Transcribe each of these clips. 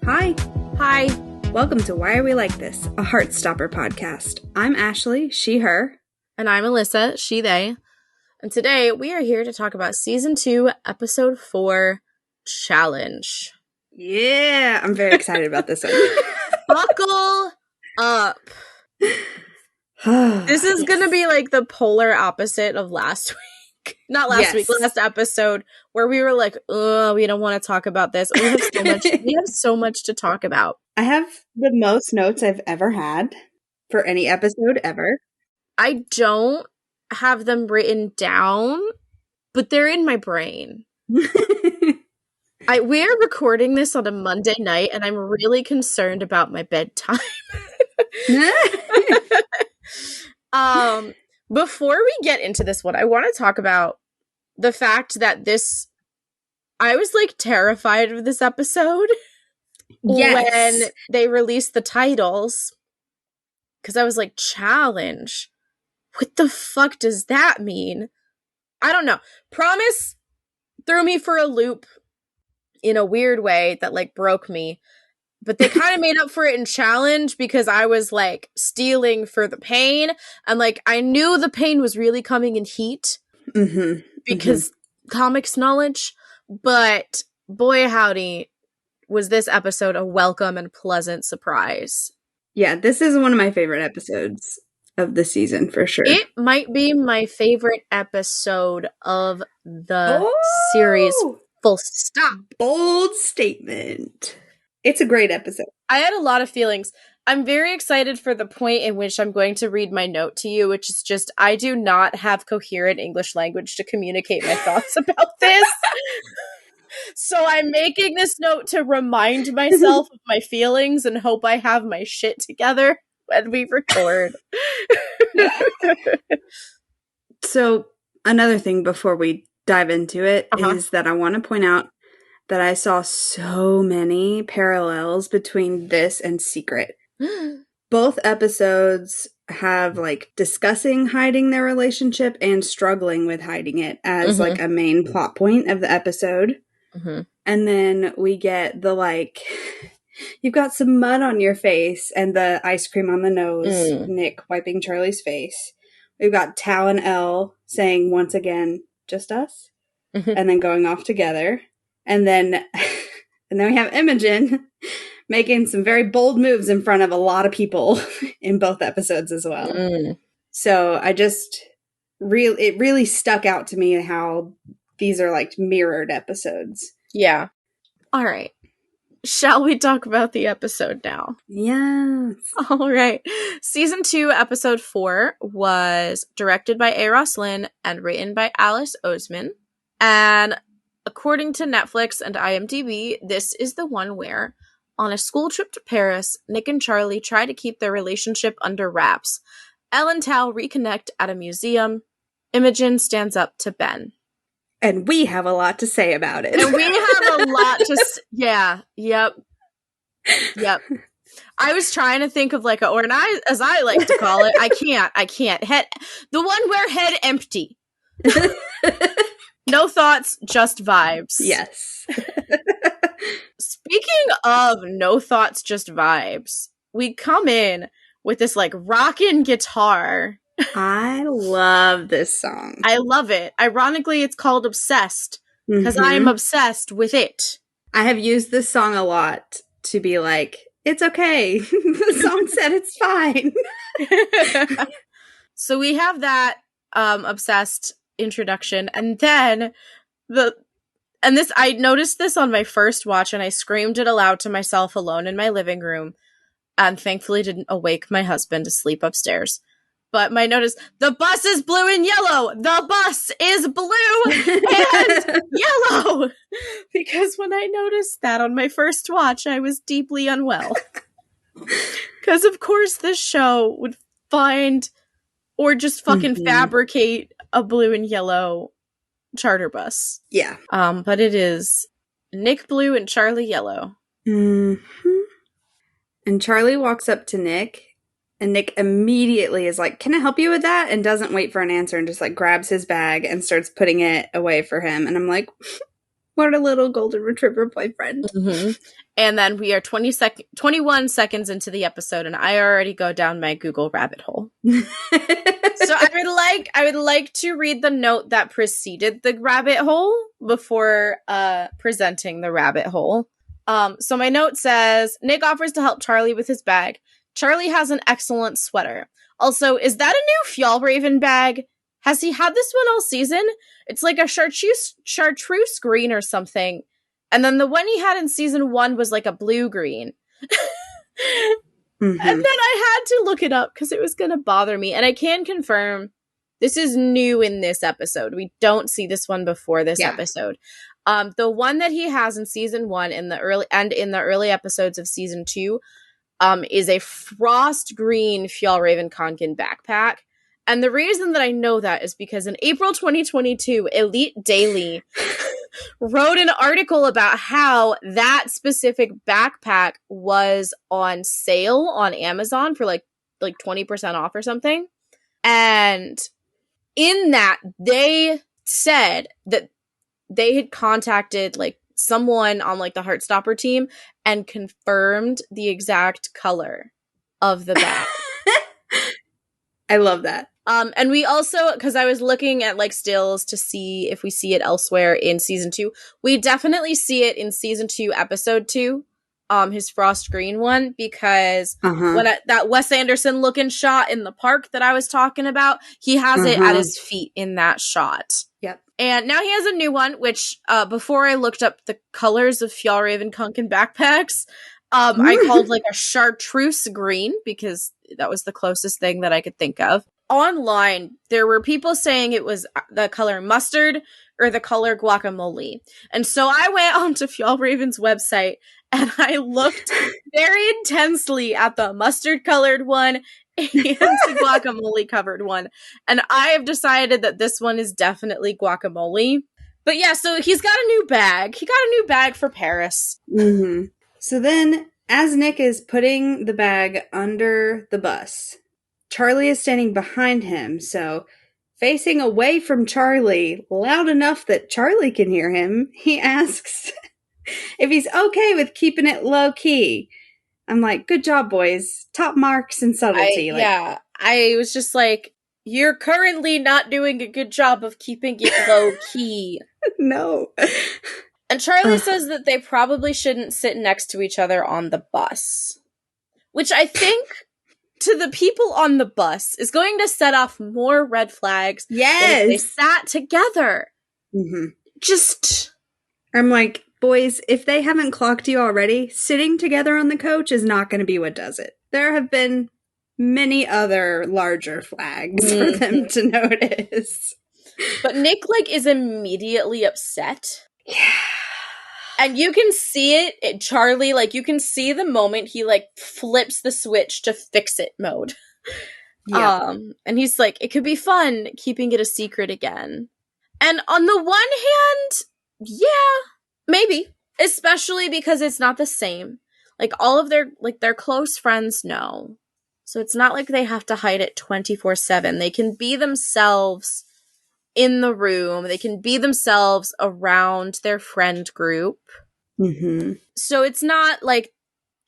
Hi. Hi. Welcome to Why Are We Like This, a Heartstopper podcast. I'm Ashley, she, her. And I'm Alyssa, she, they. And today we are here to talk about Season 2, Episode 4, Challenge. Yeah, I'm very excited about this one. Buckle up. This is going to be like the polar opposite of last week. Not last week, last episode, where we were like, oh, we don't want to talk about this. We have so much to talk about. I have the most notes I've ever had for any episode ever. I don't have them written down, but they're in my brain. We're recording this on a Monday night, and I'm really concerned about my bedtime. Before we get into this one, I want to talk about the fact that I was like terrified of this episode when they released the titles, because I was like, challenge. What the fuck does that mean? I don't know. Promise threw me for a loop in a weird way that like broke me. But they kind of made up for it in challenge because I was like stealing for the pain. And like I knew the pain was really coming in heat because comics knowledge. But boy howdy, was this episode a welcome and pleasant surprise. Yeah, this is one of my favorite episodes of the season for sure. It might be my favorite episode of the series. Full stop. Bold statement. It's a great episode. I had a lot of feelings. I'm very excited for the point in which I'm going to read my note to you, which is just, I do not have coherent English language to communicate my thoughts about this. So I'm making this note to remind myself of my feelings and hope I have my shit together when we record. So another thing before we dive into it is that I want to point out that I saw so many parallels between this and Secret. Both episodes have like discussing hiding their relationship and struggling with hiding it as like a main plot point of the episode. And then we get the like, you've got some mud on your face and the ice cream on the nose, Nick wiping Charlie's face. We've got Tal and Elle saying once again, just us, and then going off together. And then we have Imogen making some very bold moves in front of a lot of people in both episodes as well. So it really stuck out to me how these are like mirrored episodes. Yeah. All right. Shall we talk about the episode now? Yes. All right. Season 2, Episode 4 was directed by A. Ross Lynn and written by Alice Oseman. And according to Netflix and IMDb, this is the one where, on a school trip to Paris, Nick and Charlie try to keep their relationship under wraps. Elle and Tal reconnect at a museum. Imogen stands up to Ben. And we have a lot to say about it. And we have a lot to Yep. I was trying to think of like as I like to call it. I can't. The one where head empty. No thoughts, just vibes. Yes. Speaking of no thoughts, just vibes, we come in with this like rockin' guitar. I love this song. I love it. Ironically, it's called Obsessed because I'm obsessed with it. I have used this song a lot to be like, it's okay. The song said it's fine. So we have that Obsessed introduction, and then I noticed this on my first watch, and I screamed it aloud to myself alone in my living room, and thankfully didn't awake my husband asleep upstairs. But my note is, the bus is blue and yellow! The bus is blue and yellow! Because when I noticed that on my first watch, I was deeply unwell. Because of course this show would find or just fucking fabricate a blue and yellow charter bus. Yeah. But it is Nick Blue and Charlie Yellow. And Charlie walks up to Nick, and Nick immediately is like, can I help you with that? And doesn't wait for an answer and just like grabs his bag and starts putting it away for him. And I'm like, What a little golden retriever boyfriend. Mm-hmm. And then we are 21 seconds into the episode, and I already go down my Google rabbit hole. So I would like to read the note that preceded the rabbit hole before presenting the rabbit hole. So my note says, Nick offers to help Charlie with his bag. Charlie has an excellent sweater. Also, is that a new Fjallraven bag? Has he had this one all season? It's like a chartreuse green or something. And then the one he had in season 1 was like a blue green. Mm-hmm. And then I had to look it up because it was going to bother me. And I can confirm this is new in this episode. We don't see this one before this episode. The one that he has in season 1 in the early episodes of season 2 is a frost green Fjallraven Conkin backpack. And the reason that I know that is because in April 2022, Elite Daily wrote an article about how that specific backpack was on sale on Amazon for like 20% off or something. And in that, they said that they had contacted like someone on like the Heartstopper team and confirmed the exact color of the bag. I love that. And we also, because I was looking at like stills to see if we see it elsewhere in season 2. We definitely see it in season 2, episode 2, his frost green one, because when that Wes Anderson looking shot in the park that I was talking about, he has it at his feet in that shot. Yep. And now he has a new one, which before I looked up the colors of Fjallraven Conkin backpacks, I called like a chartreuse green because that was the closest thing that I could think of. Online, there were people saying it was the color mustard or the color guacamole. And so I went onto Fjallraven's website and I looked very intensely at the mustard colored one and the guacamole covered one. And I have decided that this one is definitely guacamole. But yeah, so he's got a new bag. He got a new bag for Paris. Mm-hmm. So then, as Nick is putting the bag under the bus, Charlie is standing behind him, so facing away from Charlie, loud enough that Charlie can hear him, he asks if he's okay with keeping it low-key. I'm like, good job, boys. Top marks and subtlety. I was just like, you're currently not doing a good job of keeping it low-key. No. And Charlie says that they probably shouldn't sit next to each other on the bus. Which I think, to the people on the bus, is going to set off more red flags than if they sat together. Mm-hmm. I'm like, boys, if they haven't clocked you already, sitting together on the coach is not going to be what does it. There have been many other larger flags for them to notice. But Nick, is immediately upset. Yeah. And you can see it, Charlie, you can see the moment he, flips the switch to fix-it mode. Yeah. And he's like, it could be fun keeping it a secret again. And on the one hand, yeah, maybe. Especially because it's not the same. All of their close friends know. So it's not like they have to hide it 24/7. They can be themselves in the room. They can be themselves around their friend group. Mm-hmm. So it's not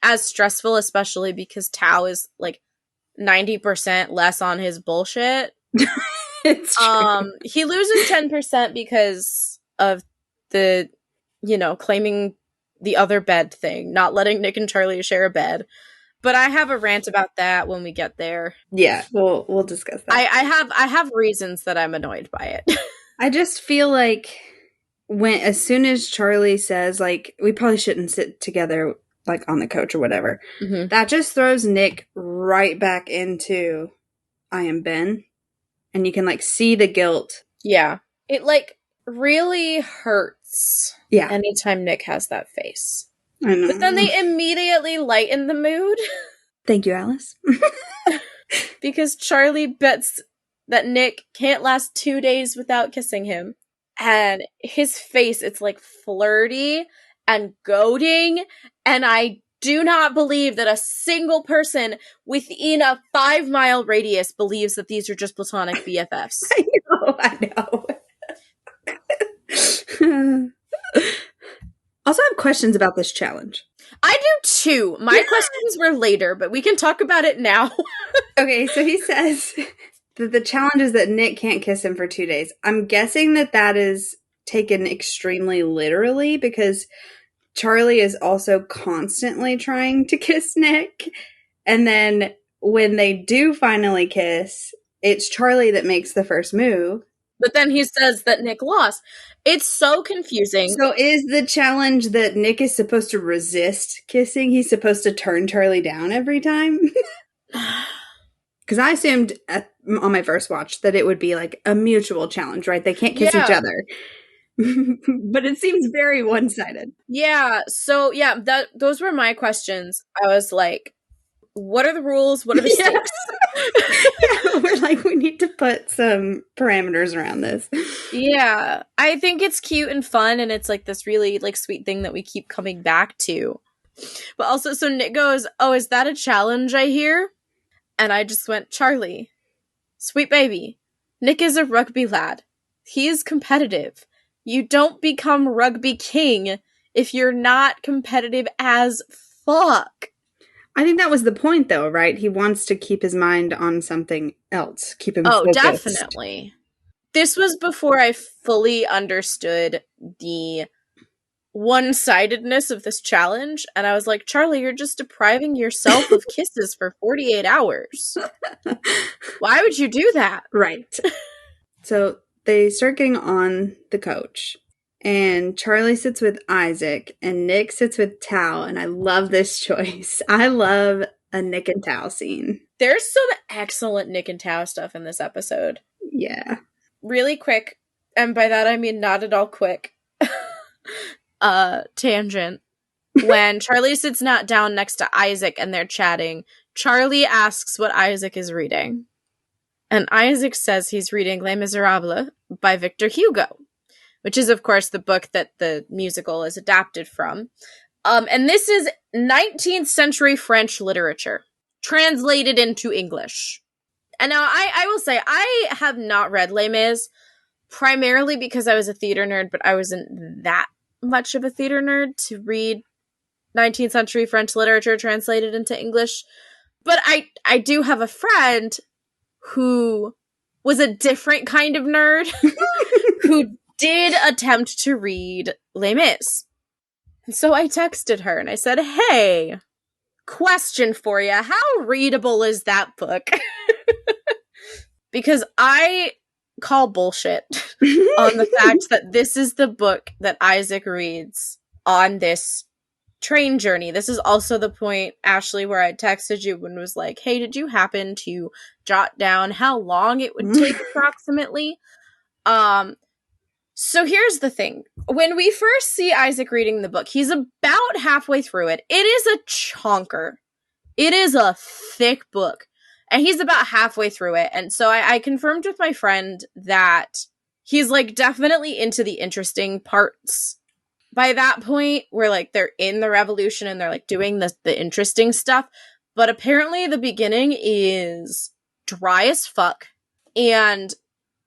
as stressful, especially because Tao is 90% less on his bullshit. It's true. He loses 10% because of the, claiming the other bed thing, not letting Nick and Charlie share a bed. But I have a rant about that when we get there. Yeah, we'll discuss that. I have reasons that I'm annoyed by it. I just feel like as soon as Charlie says we probably shouldn't sit together on the coach or whatever, mm-hmm. that just throws Nick right back into I am Ben, and you can see the guilt. Yeah, it really hurts. Yeah, anytime Nick has that face. I know. But then they immediately lighten the mood. Thank you, Alice. Because Charlie bets that Nick can't last 2 days without kissing him. And his face, it's flirty and goading. And I do not believe that a single person within a 5-mile radius believes that these are just platonic BFFs. I know. Also, I have questions about this challenge. I do too. My questions were later, but we can talk about it now. Okay, so he says that the challenge is that Nick can't kiss him for 2 days. I'm guessing that is taken extremely literally because Charlie is also constantly trying to kiss Nick. And then when they do finally kiss, it's Charlie that makes the first move. But then he says that Nick lost. It's so confusing. So is the challenge that Nick is supposed to resist kissing? He's supposed to turn Charlie down every time? Because I assumed on my first watch that it would be like a mutual challenge, right? They can't kiss each other. But it seems very one-sided. Yeah. So yeah, those were my questions. I was like, what are the rules? What are the stakes? Yeah, we're like, we need to put some parameters around this. Yeah. I think it's cute and fun, and it's like this really like sweet thing that we keep coming back to. But also, so Nick goes, "Oh, is that a challenge I hear?" And I just went, "Charlie, sweet baby, Nick is a rugby lad. He is competitive. You don't become rugby king if you're not competitive as fuck." I think that was the point, though, right? He wants to keep his mind on something else. Keep him focused. Definitely. This was before I fully understood the one-sidedness of this challenge, and I was like, Charlie, you're just depriving yourself of kisses for 48 hours. Why would you do that? Right. So they start getting on the coach, and Charlie sits with Isaac, and Nick sits with Tao, and I love this choice. I love a Nick and Tao scene. There's some excellent Nick and Tao stuff in this episode. Yeah. Really quick, and by that I mean not at all quick, tangent. When Charlie sits not down next to Isaac and they're chatting, Charlie asks what Isaac is reading. And Isaac says he's reading Les Miserables by Victor Hugo, which is, of course, the book that the musical is adapted from. And this is 19th century French literature, translated into English. And now I will say, I have not read Les Mis, primarily because I was a theater nerd, but I wasn't that much of a theater nerd to read 19th century French literature translated into English. But I do have a friend who was a different kind of nerd who did attempt to read Les Mis. And so I texted her and I said, hey, question for you. How readable is that book? Because I call bullshit on the fact that this is the book that Isaac reads on this train journey. This is also the point, Ashley, where I texted you and was like, hey, did you happen to jot down how long it would take approximately? So here's the thing. When we first see Isaac reading the book, he's about halfway through it. It is a chonker. It is a thick book. And he's about halfway through it. And so I confirmed with my friend that he's like definitely into the interesting parts. By that point, we're like, they're in the revolution and they're like doing the interesting stuff. But apparently the beginning is dry as fuck. And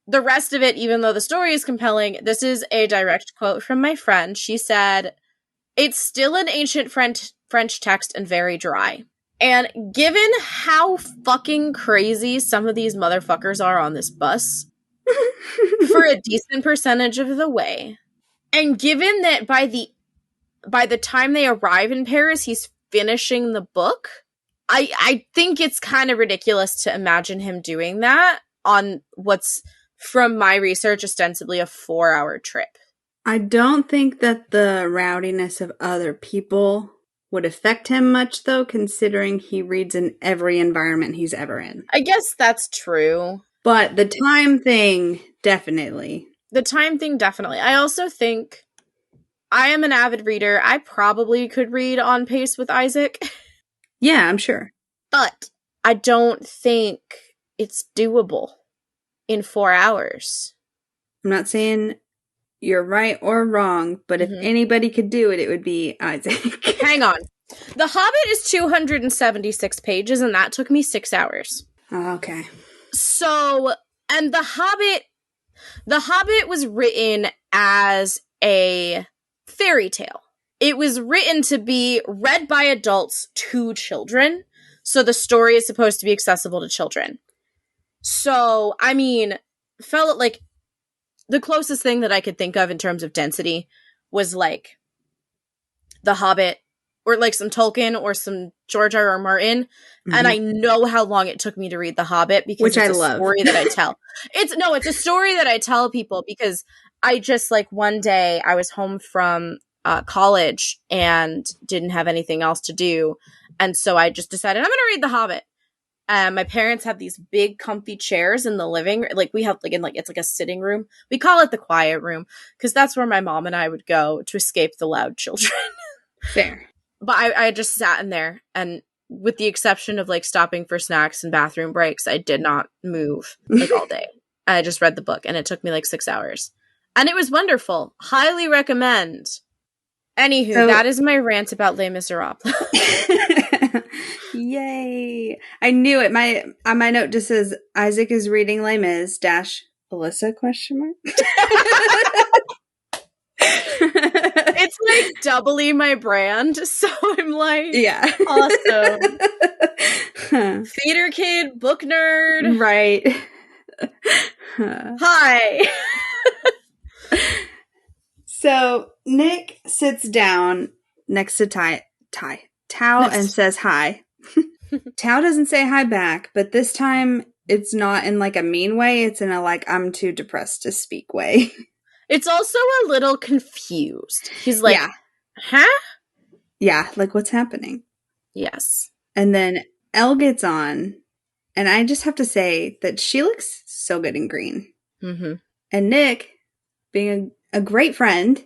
the rest of it, even though the story is compelling, this is a direct quote from my friend. She said, it's still an ancient French text and very dry. And given how fucking crazy some of these motherfuckers are on this bus, for a decent percentage of the way, and given that by the time they arrive in Paris, he's finishing the book, I think it's kind of ridiculous to imagine him doing that on what's, from my research, ostensibly a 4-hour trip. I don't think that the rowdiness of other people would affect him much, though, considering he reads in every environment he's ever in. I guess that's true. But the time thing, definitely. The time thing, definitely. I also think I am an avid reader. I probably could read on pace with Isaac. Yeah, I'm sure. But I don't think it's doable in 4 hours. I'm not saying you're right or wrong, but if anybody could do it, it would be Isaac. Hang on. The Hobbit is 276 pages, and that took me 6 hours. Oh, okay. So, and The Hobbit was written as a fairy tale. it was written to be read by adults to children. So the story is supposed to be accessible to children. So, I mean, felt like the closest thing that I could think of in terms of density was like The Hobbit or like some Tolkien or some George R.R. Martin. Mm-hmm. And I know how long it took me to read The Hobbit because it's a story that I tell. It's a story that I tell people because I just like one day I was home from college and didn't have anything else to do. And so I just decided I'm going to read The Hobbit. My parents have these big comfy chairs in the living room. Like we have it's like a sitting room. We call it the quiet room because that's where my mom and I would go to escape the loud children. Fair. But I just sat in there, and with the exception of like stopping for snacks and bathroom breaks, I did not move like all day. I just read the book and it took me like 6 hours. And it was wonderful. Highly recommend. Anywho, that is my rant about Les Miserables. Yay. I knew it. My note just says Isaac is reading Les Mis - Alyssa ? It's like doubly my brand, so I'm like, yeah, awesome. Theater kid, book nerd, right? Hi. So Nick sits down next to Tao and says hi. Tao doesn't say hi back, but this time it's not in like a mean way. It's in a like I'm too depressed to speak way. It's also a little confused. He's like, yeah. Huh? Yeah, like what's happening? Yes. And then Elle gets on, and I just have to say that she looks so good in green. Mm-hmm. And Nick, being a great friend,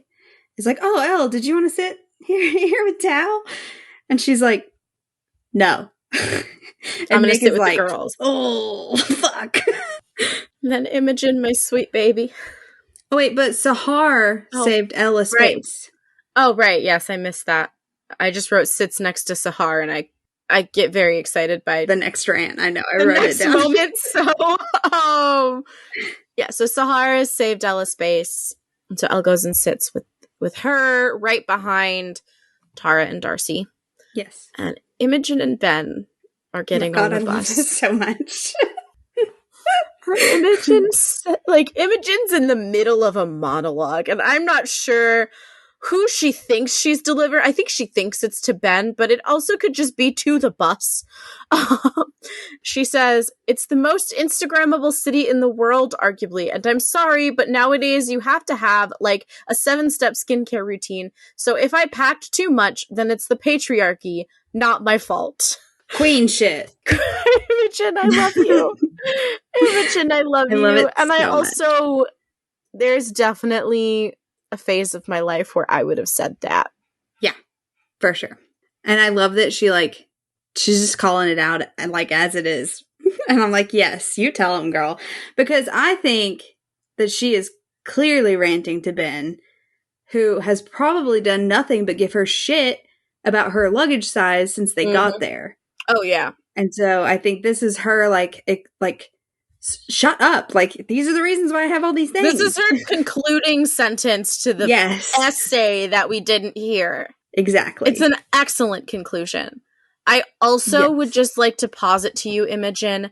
is like, oh, Elle, did you want to sit here with Tao? And she's like, no. And I'm going to sit with the girls. Oh, fuck. And then Imogen, my sweet baby. Oh, wait, but Sahar saved Ella space. Right. Oh, right. Yes, I missed that. I just wrote sits next to Sahar, and I get very excited by the next rant. I know. I wrote it down. Moment. So, yeah. So Sahar has saved Ella space, and so Elle goes and sits with her right behind Tara and Darcy. Yes. And Imogen and Ben are getting on the bus. I love this so much. Imogen's in the middle of a monologue, and I'm not sure who she thinks she's delivered. I think she thinks it's to Ben, but it also could just be to the bus. She says, it's the most Instagrammable city in the world, arguably, and I'm sorry, but nowadays you have to have, like, a 7-step skincare routine, so if I packed too much, then it's the patriarchy, not my fault. Queen shit. Imogen, I love you. Imogen, I love you. And so I also, much. There's definitely a phase of my life where I would have said that. Yeah, for sure. And I love that she's just calling it out and like as it is. And I'm like, yes, you tell him, girl. Because I think that she is clearly ranting to Ben, who has probably done nothing but give her shit about her luggage size since they got there. Oh, yeah. And so I think this is her, like, shut up. Like, these are the reasons why I have all these things. This is her concluding sentence to the essay that we didn't hear. Exactly. It's an excellent conclusion. I also would just like to posit to you, Imogen,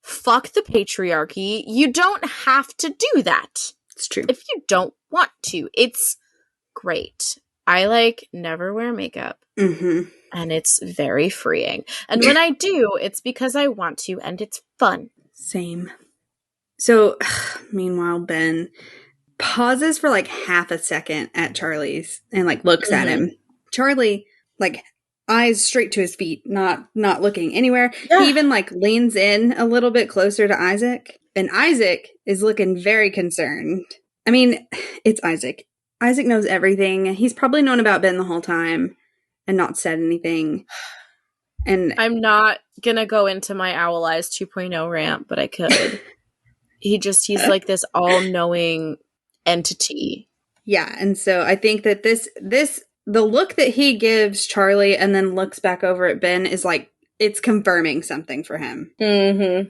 fuck the patriarchy. You don't have to do that. It's true. If you don't want to. It's great. I, never wear makeup. Mm-hmm. And it's very freeing. And when I do, it's because I want to, and it's fun. Same. So, meanwhile, Ben pauses for, half a second at Charlie's and, looks at him. Charlie, eyes straight to his feet, not looking anywhere. Yeah. He even, leans in a little bit closer to Isaac. And Isaac is looking very concerned. I mean, it's Isaac. Isaac knows everything. He's probably known about Ben the whole time and not said anything. And I'm not gonna go into my Owl Eyes 2.0 rant, but I could. He's like this all-knowing entity. Yeah, and so I think that the look that he gives Charlie and then looks back over at Ben is it's confirming something for him. Mm-hmm.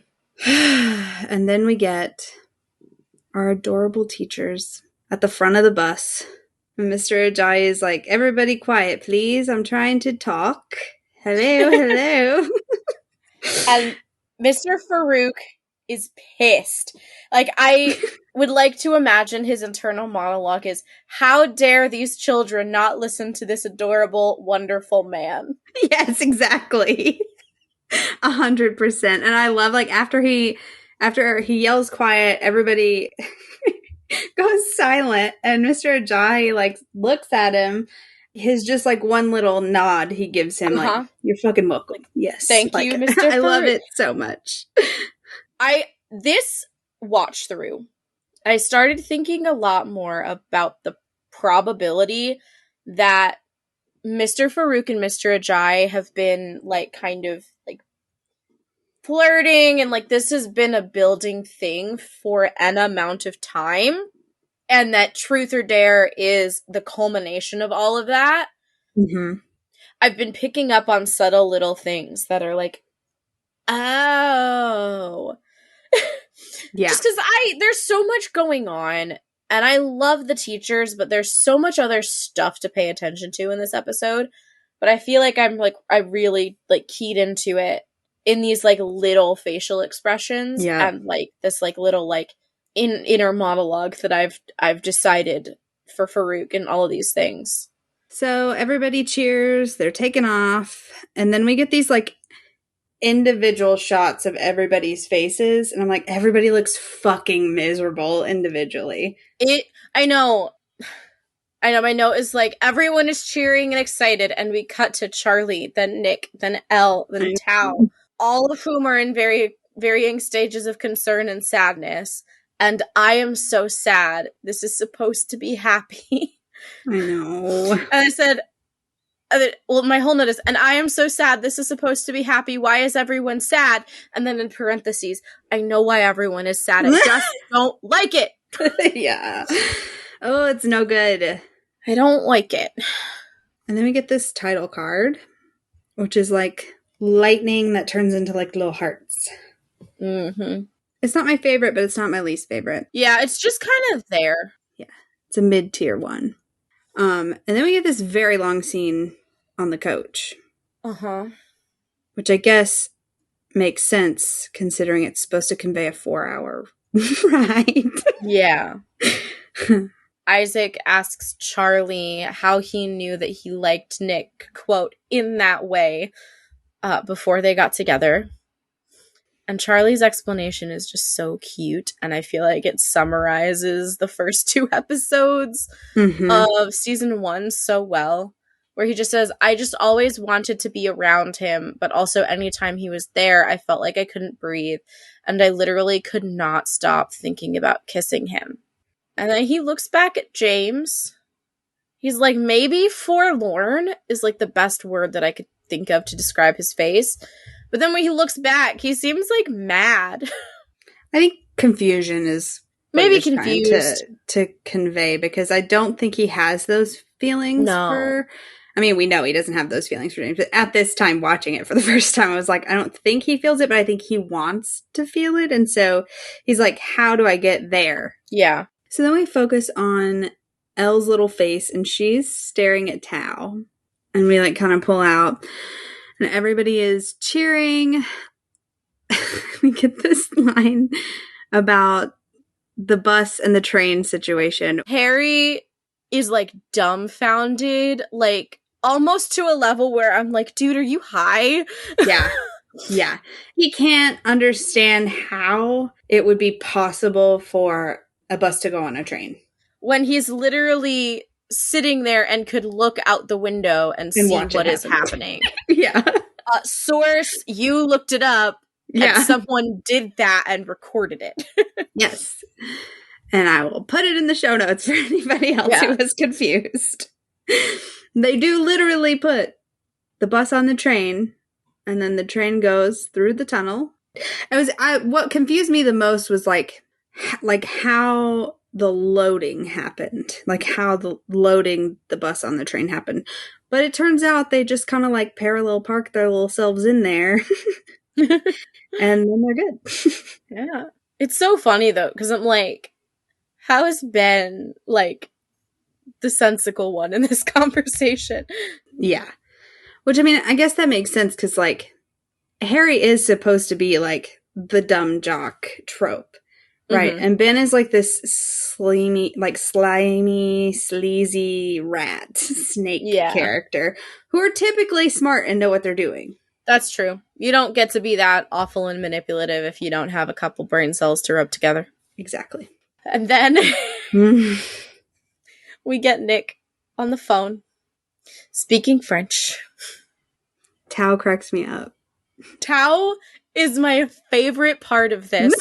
And then we get our adorable teachers at the front of the bus And Mr. Ajayi is like, everybody quiet, please. I'm trying to talk. Hello, hello. And Mr. Farouk is pissed. Like, I would like to imagine his internal monologue is, how dare these children not listen to this adorable, wonderful man? Yes, exactly. 100%. And I love, like, after he yells quiet, everybody goes silent, and Mr. Ajayi, like, looks at him. His just, like, one little nod he gives him, like, you're fucking welcome. Yes. Thank like, you, Mr. I Farouk. love it so much. This watch through, I started thinking a lot more about the probability that Mr. Farouk and Mr. Ajayi have been, like, kind of, like, flirting, and, like, this has been a building thing for an amount of time, and that Truth or Dare is the culmination of all of that. Mm-hmm. I've been picking up on subtle little things that are like, oh. Yeah. Just because there's so much going on, and I love the teachers, but there's so much other stuff to pay attention to in this episode. But I feel like I really, like, keyed into it in these, like, little facial expressions, and, like, this, like, little, like, inner monologue that I've decided for Farouk and all of these things. So everybody cheers, they're taken off, and then we get these, like, individual shots of everybody's faces, and I'm like, everybody looks fucking miserable individually. I know my note is like, everyone is cheering and excited, and we cut to Charlie, then Nick, then Elle, then Tao, all of whom are in very varying stages of concern and sadness, and I am so sad. This is supposed to be happy. I know. And I said, well, my whole note is, and I am so sad. This is supposed to be happy. Why is everyone sad? And then in parentheses, I know why everyone is sad. I just don't like it. Yeah. Oh, it's no good. I don't like it. And then we get this title card, which is like lightning that turns into, like, little hearts. Mm-hmm. It's not my favorite, but it's not my least favorite. Yeah, it's just kind of there. Yeah. It's a mid-tier one. And then we get this very long scene on the coach. Uh-huh. Which I guess makes sense, considering it's supposed to convey a 4-hour ride. Yeah. Isaac asks Charlie how he knew that he liked Nick, quote, in that way, before they got together. And Charlie's explanation is just so cute, and I feel like it summarizes the first 2 episodes of season 1 so well, where he just says, I just always wanted to be around him, but also anytime he was there, I felt like I couldn't breathe, and I literally could not stop thinking about kissing him. And then he looks back at James. He's like, maybe forlorn is, like, the best word that I could think of to describe his face. But then when he looks back, he seems, like, mad. I think confusion is maybe confused to convey, because I don't think he has those feelings for... I mean, we know he doesn't have those feelings for James, but at this time, watching it for the first time, I was like, I don't think he feels it, but I think he wants to feel it. And so he's like, how do I get there? Yeah. So then we focus on Elle's little face, and she's staring at Tao. And we, like, kind of pull out, and everybody is cheering. We get this line about the bus and the train situation. Harry is, like, dumbfounded, like, almost to a level where I'm like, dude, are you high? Yeah. Yeah. He can't understand how it would be possible for a bus to go on a train. When he's literally sitting there and could look out the window and see what is happening. Yeah. Source, you looked it up, and someone did that and recorded it. Yes. And I will put it in the show notes for anybody else who was confused. They do literally put the bus on the train, and then the train goes through the tunnel. What confused me the most was like how the loading happened, like how the loading the bus on the train happened. But it turns out they just kind of, like, parallel park their little selves in there, and then they're good. Yeah. It's so funny, though, because I'm like, how is Ben, like, the sensical one in this conversation. Yeah. Which, I mean, I guess that makes sense because, like, Harry is supposed to be, like, the dumb jock trope, right? Mm-hmm. And Ben is, like, this slimy, sleazy rat snake character who are typically smart and know what they're doing. That's true. You don't get to be that awful and manipulative if you don't have a couple brain cells to rub together. Exactly. And then we get Nick on the phone speaking French. Tao cracks me up. Tao is my favorite part of this.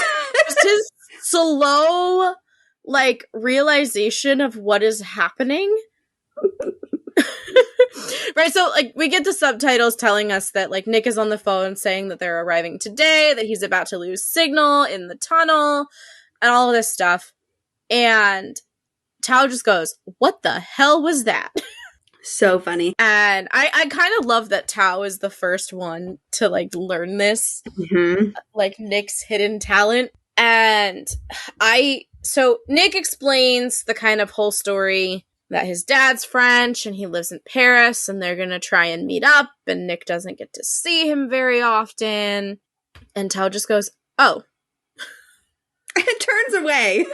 Just his slow, like, realization of what is happening. Right, so, like, we get the subtitles telling us that, like, Nick is on the phone saying that they're arriving today, that he's about to lose signal in the tunnel, and all of this stuff. And Tao just goes, "What the hell was that?" So funny. And I kind of love that Tao is the first one to, like, learn this, like, Nick's hidden talent. And so Nick explains the kind of whole story that his dad's French and he lives in Paris and they're going to try and meet up and Nick doesn't get to see him very often. And Tao just goes, "Oh." And turns away.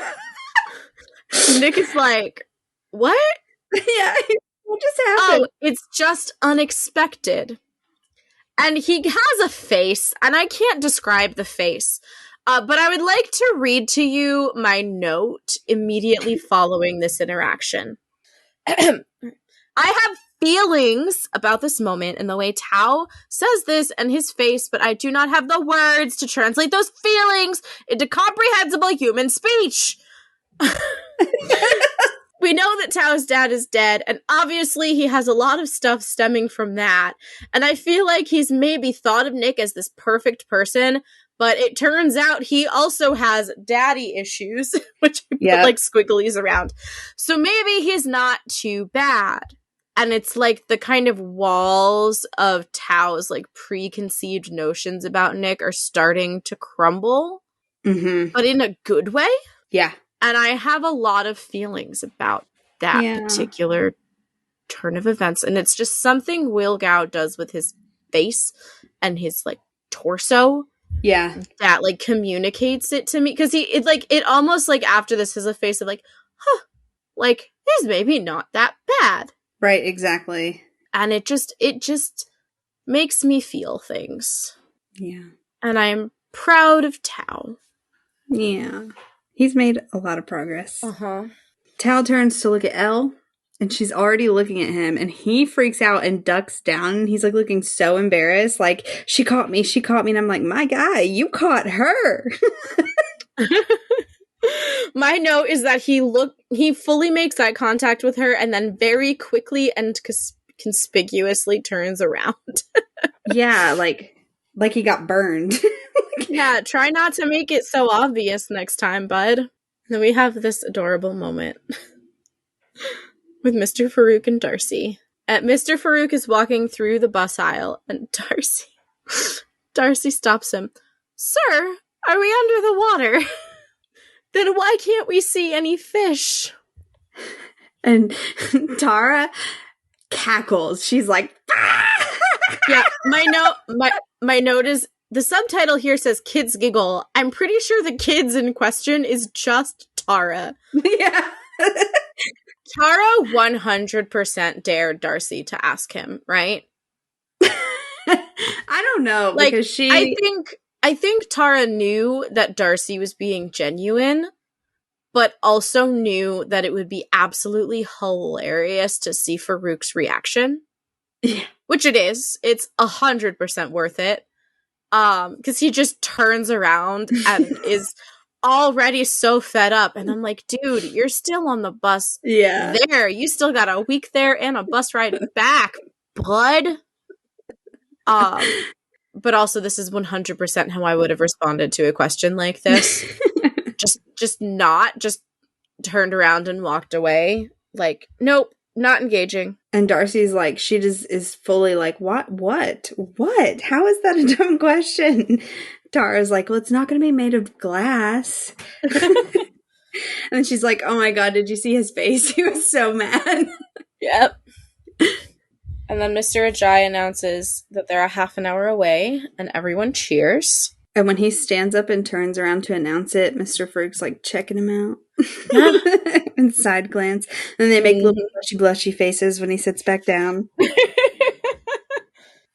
Nick is like, "What?" Yeah, what just happened? "Oh, it's just unexpected." And he has a face, and I can't describe the face. But I would like to read to you my note immediately following this interaction. "I have feelings about this moment and the way Tao says this and his face, but I do not have the words to translate those feelings into comprehensible human speech." We know that Tao's dad is dead, and obviously he has a lot of stuff stemming from that. And I feel like he's maybe thought of Nick as this perfect person, but it turns out he also has daddy issues, which I put, like, squigglies around. So maybe he's not too bad. And it's like the kind of walls of Tao's, like, preconceived notions about Nick are starting to crumble, but in a good way. Yeah. And I have a lot of feelings about that particular turn of events. And it's just something Will Gao does with his face and his, like, torso. Yeah. That, like, communicates it to me. Because it almost, like, after this has a face of, like, huh, like, he's maybe not that bad. Right, exactly. And it just makes me feel things. Yeah. And I'm proud of Tao. Yeah. He's made a lot of progress. Tao turns to look at Elle, and she's already looking at him, and he freaks out and ducks down, and he's, like, looking so embarrassed, like, she caught me, and I'm like, my guy, you caught her. My note is that he fully makes eye contact with her, and then very quickly and conspicuously turns around. Yeah, like he got burned. Yeah, try not to make it so obvious next time, bud. Then we have this adorable moment with Mr. Farouk and Darcy. Mr. Farouk is walking through the bus aisle, and Darcy stops him. "Sir, are we under the water? Then why can't we see any fish?" And Tara cackles. She's like, "Ah!" Yeah, my note is, the subtitle here says "kids giggle." I'm pretty sure the kids in question is just Tara. Yeah. Tara 100% dared Darcy to ask him, right? I don't know, like, because I think Tara knew that Darcy was being genuine, but also knew that it would be absolutely hilarious to see Farouk's reaction. Yeah. Which it is. It's 100% worth it. Because he just turns around and is already so fed up. And I'm like, dude, you're still on the bus. Yeah. There. You still got a week there and a bus ride back, bud. But also this is 100% how I would have responded to a question like this. just turned around and walked away. Like, nope, not engaging. And Darcy's like, she just is fully like, what? How is that a dumb question? Tara's like, well, it's not going to be made of glass. then she's like, oh my god, did you see his face? He was so mad. Yep. And then Mr. Ajayi announces that they're a half an hour away, and everyone cheers. And when he stands up and turns around to announce it, Mr. Farouk's like checking him out. Yeah. And side glance. And they make little blushy faces when he sits back down.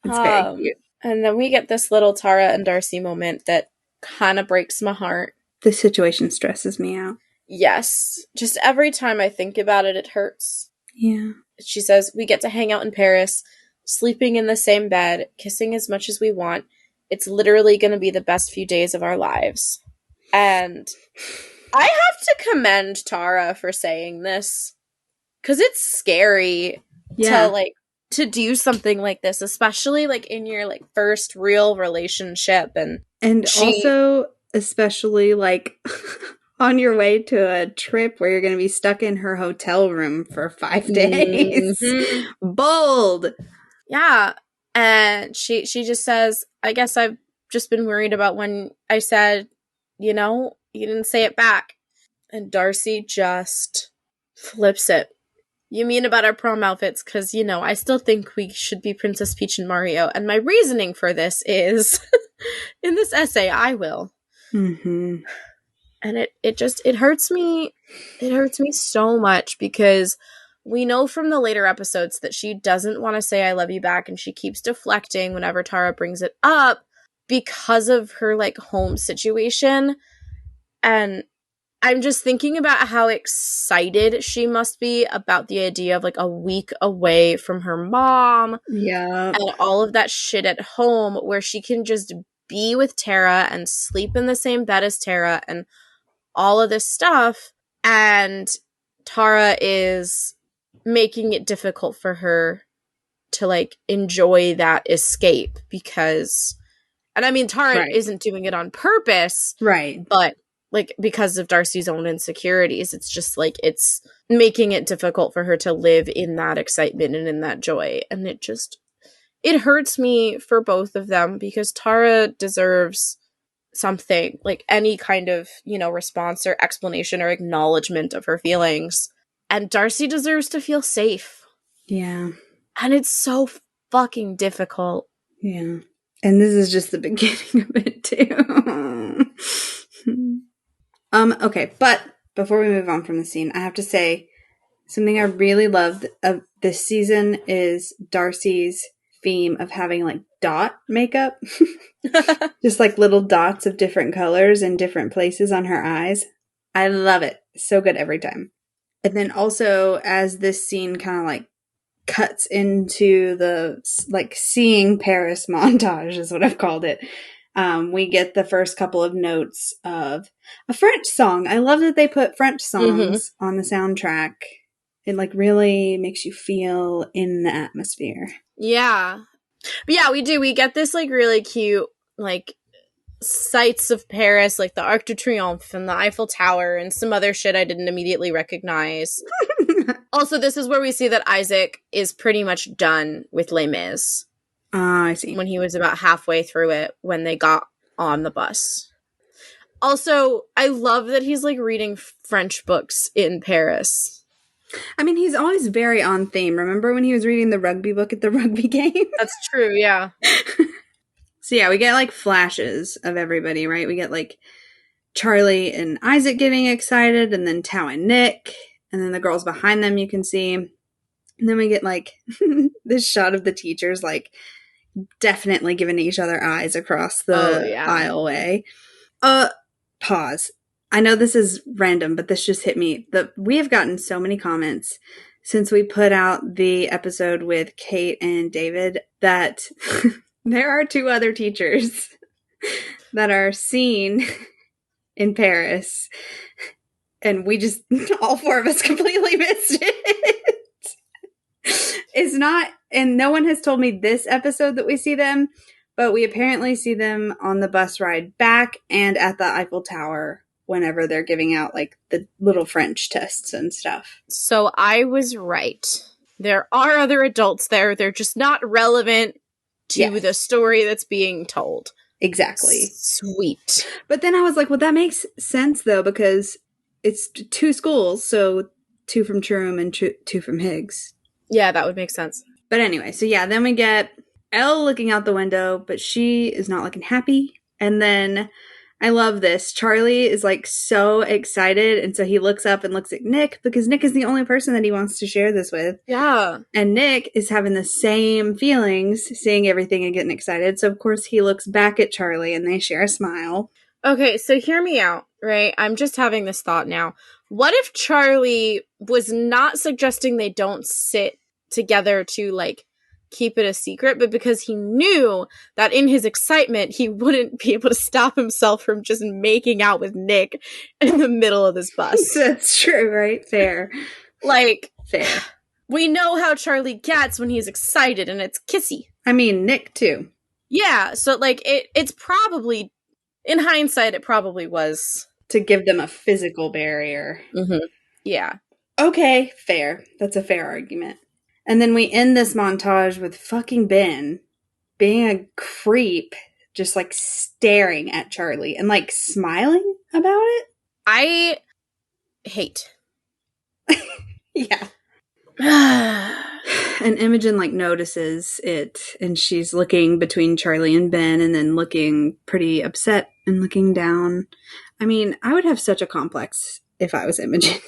It's very cute. And then we get this little Tara and Darcy moment that kind of breaks my heart. This situation stresses me out. Yes. Just every time I think about it, it hurts. Yeah. She says, we get to hang out in Paris, sleeping in the same bed, kissing as much as we want. It's literally going to be the best few days of our lives. And I have to commend Tara for saying this. Because it's scary to do something like this, especially in your first real relationship. And also, especially on your way to a trip where you're going to be stuck in her hotel room for 5 days. Mm-hmm. Bold. Yeah. And she just says, I guess I've just been worried about when I said, you didn't say it back. And Darcy just flips it. You mean about our prom outfits? Because, I still think we should be Princess Peach and Mario. And my reasoning for this is, in this essay, I will. Mm-hmm. And it hurts me. It hurts me so much because we know from the later episodes that she doesn't want to say I love you back, and she keeps deflecting whenever Tara brings it up because of her home situation. And I'm just thinking about how excited she must be about the idea of a week away from her mom. Yeah. And all of that shit at home where she can just be with Tara and sleep in the same bed as Tara and all of this stuff. And Tara is making it difficult for her to enjoy that escape because, and I mean, Tara isn't doing it on purpose. Right. But because of Darcy's own insecurities, it's just it's making it difficult for her to live in that excitement and in that joy. And it hurts me for both of them because Tara deserves something, any kind of, response or explanation or acknowledgement of her feelings. And Darcy deserves to feel safe. Yeah. And it's so fucking difficult. Yeah. And this is just the beginning of it too. Okay, but before we move on from the scene, I have to say something I really loved of this season is Darcy's theme of having dot makeup. Just little dots of different colors in different places on her eyes. I love it. So good every time. And then also as this scene kind of cuts into the seeing Paris montage is what I've called it. We get the first couple of notes of a French song. I love that they put French songs on the soundtrack. It really makes you feel in the atmosphere. Yeah. But yeah, we do. We get this really cute sights of Paris, the Arc de Triomphe and the Eiffel Tower and some other shit I didn't immediately recognize. Also, this is where we see that Isaac is pretty much done with Les Mis. I see. When he was about halfway through it when they got on the bus. Also, I love that he's reading French books in Paris. I mean, he's always very on theme. Remember when he was reading the rugby book at the rugby game? That's true, yeah. So yeah, we get flashes of everybody, right? We get Charlie and Isaac getting excited, and then Tao and Nick, and then the girls behind them you can see. And then we get this shot of the teachers definitely giving each other eyes across the aisleway. Pause. I know this is random, but this just hit me. We have gotten so many comments since we put out the episode with Kate and David that there are 2 other teachers that are seen in Paris. And we just, all 4 of us completely missed it. It's not, and no one has told me this episode that we see them, but we apparently see them on the bus ride back and at the Eiffel Tower whenever they're giving out the little French tests and stuff. So I was right. There are other adults there. They're just not relevant to the story that's being told. Exactly. Sweet. But then I was like, well, that makes sense though, because it's 2 schools, so 2 from True and 2 from Higgs. Yeah, that would make sense. But anyway, so yeah, then we get Elle looking out the window, but she is not looking happy. And then I love this. Charlie is like so excited, and so he looks up and looks at Nick because Nick is the only person that he wants to share this with. Yeah. And Nick is having the same feelings, seeing everything and getting excited. So of course he looks back at Charlie and they share a smile. Okay, so hear me out, right? I'm just having this thought now. What if Charlie was not suggesting they don't sit together to, like, keep it a secret, but because he knew that in his excitement, he wouldn't be able to stop himself from just making out with Nick in the middle of this bus. That's true, right? Fair. Like, fair. We know how Charlie gets when he's excited, and it's kissy. I mean, Nick, too. Yeah, so, like, it's probably, in hindsight, it probably was. To give them a physical barrier. Mm-hmm. Yeah. Okay, fair. That's a fair argument. And then we end this montage with fucking Ben being a creep, just like staring at Charlie and like smiling about it. I hate. Yeah. And Imogen like notices it, and she's looking between Charlie and Ben and then looking pretty upset and looking down. I mean, I would have such a complex if I was Imogen.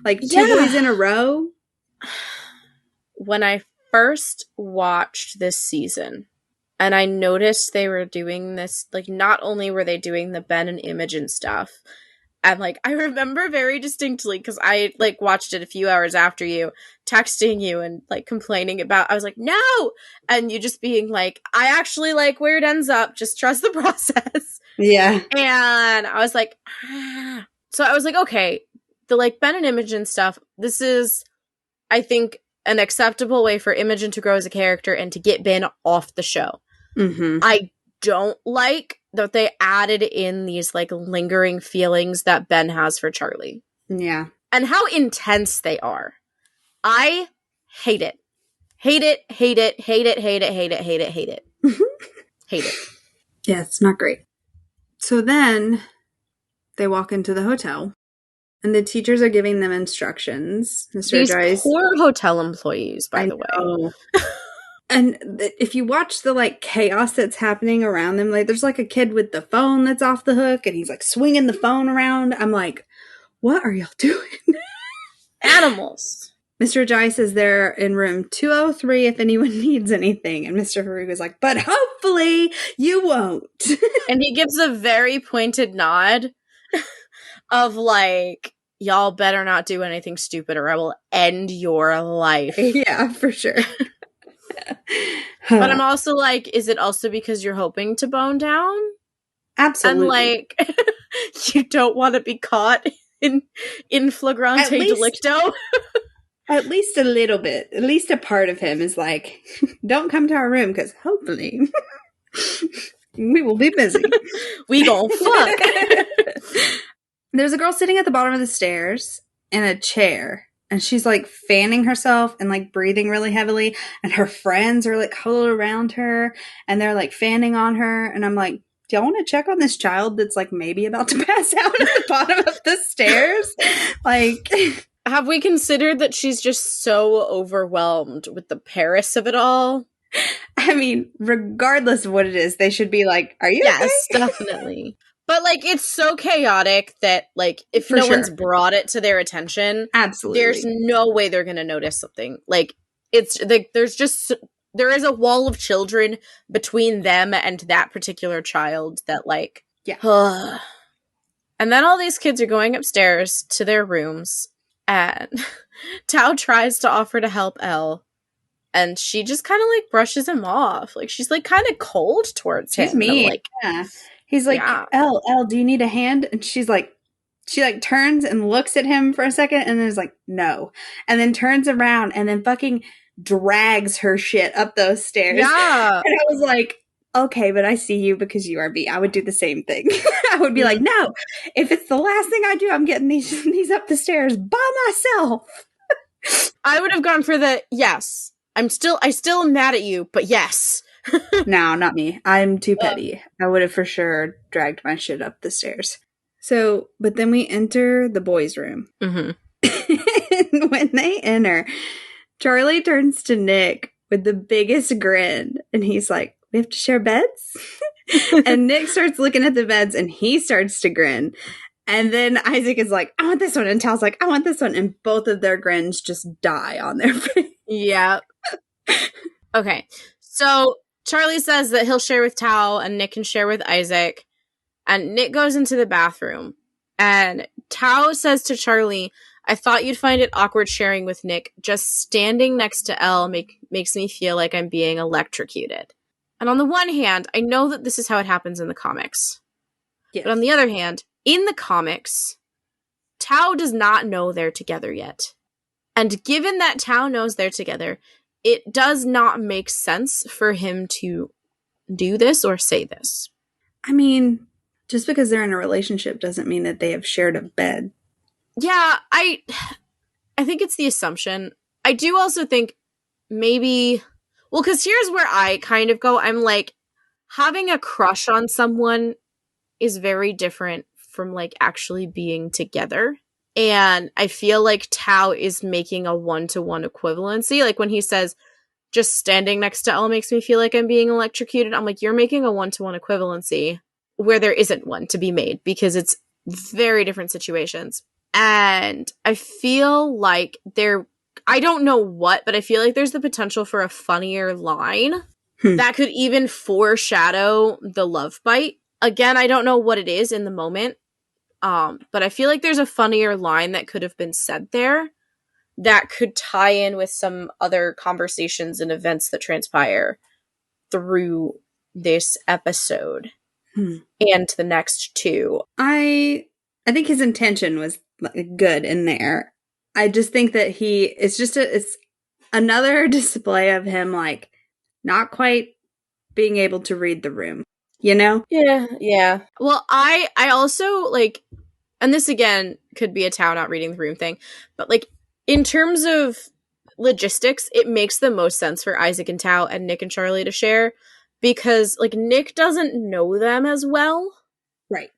Like 2 boys in a row. When I first watched this season and I noticed they were doing this, like, not only were they doing the Ben and Imogen stuff, and, like, I remember very distinctly, because I, like, watched it a few hours after you, texting you and, like, complaining about, I was like, no! And you just being like, I actually like where it ends up, just trust the process. Yeah. And I was like, ah. So I was like, okay, the, like, Ben and Imogen stuff, this is, I think, an acceptable way for Imogen to grow as a character and to get Ben off the show. Mm-hmm. I don't like that they added in these, like, lingering feelings that Ben has for Charlie. Yeah. And how intense they are. I hate it. Hate it, hate it, hate it, hate it, hate it, hate it, hate it. Hate it. Yeah, it's not great. So then they walk into the hotel. And the teachers are giving them instructions. Mr. These poor hotel employees, by the way. And if you watch the, like, chaos that's happening around them, like, there's, like, a kid with the phone that's off the hook, and he's, like, swinging the phone around. I'm like, what are y'all doing? Animals. Mr. Ajayi says they're in room 203 if anyone needs anything. And Mr. Farouk is like, but hopefully you won't. And he gives a very pointed nod of, like, y'all better not do anything stupid or I will end your life. Yeah, for sure. But I'm also like, is it also because you're hoping to bone down? Absolutely. And, like, you don't want to be caught in flagrante delicto? At least a little bit. At least a part of him is like, don't come to our room because hopefully we will be busy. We gon' fuck. There's a girl sitting at the bottom of the stairs in a chair, and she's like fanning herself and like breathing really heavily, and her friends are like huddled around her and they're like fanning on her, and I'm like, do y'all want to check on this child that's like maybe about to pass out at the bottom of the stairs? Like, have we considered that she's just so overwhelmed with the Paris of it all? I mean, regardless of what it is, they should be like, are you yes, okay? Definitely. But, like, it's so chaotic that, like, if no one's brought it to their attention, absolutely, there's no way they're going to notice something. Like, it's, like, there is a wall of children between them and that particular child that, like, yeah. And then all these kids are going upstairs to their rooms, and Tao tries to offer to help Elle, and she just kind of, like, brushes him off. Like, she's, like, kind of cold towards him. She's mean. Like, yeah. He's like, Elle, do you need a hand? And she's like, she like turns and looks at him for a second and then is like, no. And then turns around and then fucking drags her shit up those stairs. Yeah. And I was like, okay, but I see you because you are me. I would do the same thing. I would be like, no, if it's the last thing I do, I'm getting these up the stairs by myself. I would have gone for the, yes. I still am mad at you, but yes. No, not me. I'm too petty. I would have for sure dragged my shit up the stairs. So, but then we enter the boys' room. Mm-hmm. And when they enter, Charlie turns to Nick with the biggest grin, and he's like, "We have to share beds?" And Nick starts looking at the beds, and he starts to grin. And then Isaac is like, "I want this one," and Tal's like, "I want this one," and both of their grins just die on their face. Yeah. Okay, so Charlie says that he'll share with Tal, and Nick can share with Isaac. And Nick goes into the bathroom, and Tao says to Charlie, "I thought you'd find it awkward sharing with Nick. Just standing next to Elle makes me feel like I'm being electrocuted." And on the one hand, I know that this is how it happens in the comics. Yes. But on the other hand, in the comics, Tao does not know they're together yet. And given that Tao knows they're together, it does not make sense for him to do this or say this. I mean, just because they're in a relationship doesn't mean that they have shared a bed. Yeah, I think it's the assumption. I do also think maybe, well, because here's where I kind of go. I'm like, having a crush on someone is very different from like actually being together. And I feel like Tao is making a one-to-one equivalency. Like when he says, "Just standing next to Elle makes me feel like I'm being electrocuted," I'm like, you're making a one-to-one equivalency where there isn't one to be made, because it's very different situations. And I feel like I don't know what, but I feel like there's the potential for a funnier line that could even foreshadow the love bite. Again, I don't know what it is in the moment. But I feel like there's a funnier line that could have been said there that could tie in with some other conversations and events that transpire through this episode and the next two. I think his intention was good in there. I just think that it's another display of him like not quite being able to read the room, you know? Yeah. Well, I also like, and this again could be a Tao not reading the room thing, but like in terms of logistics, it makes the most sense for Isaac and Tao and Nick and Charlie to share, because like Nick doesn't know them as well. Right.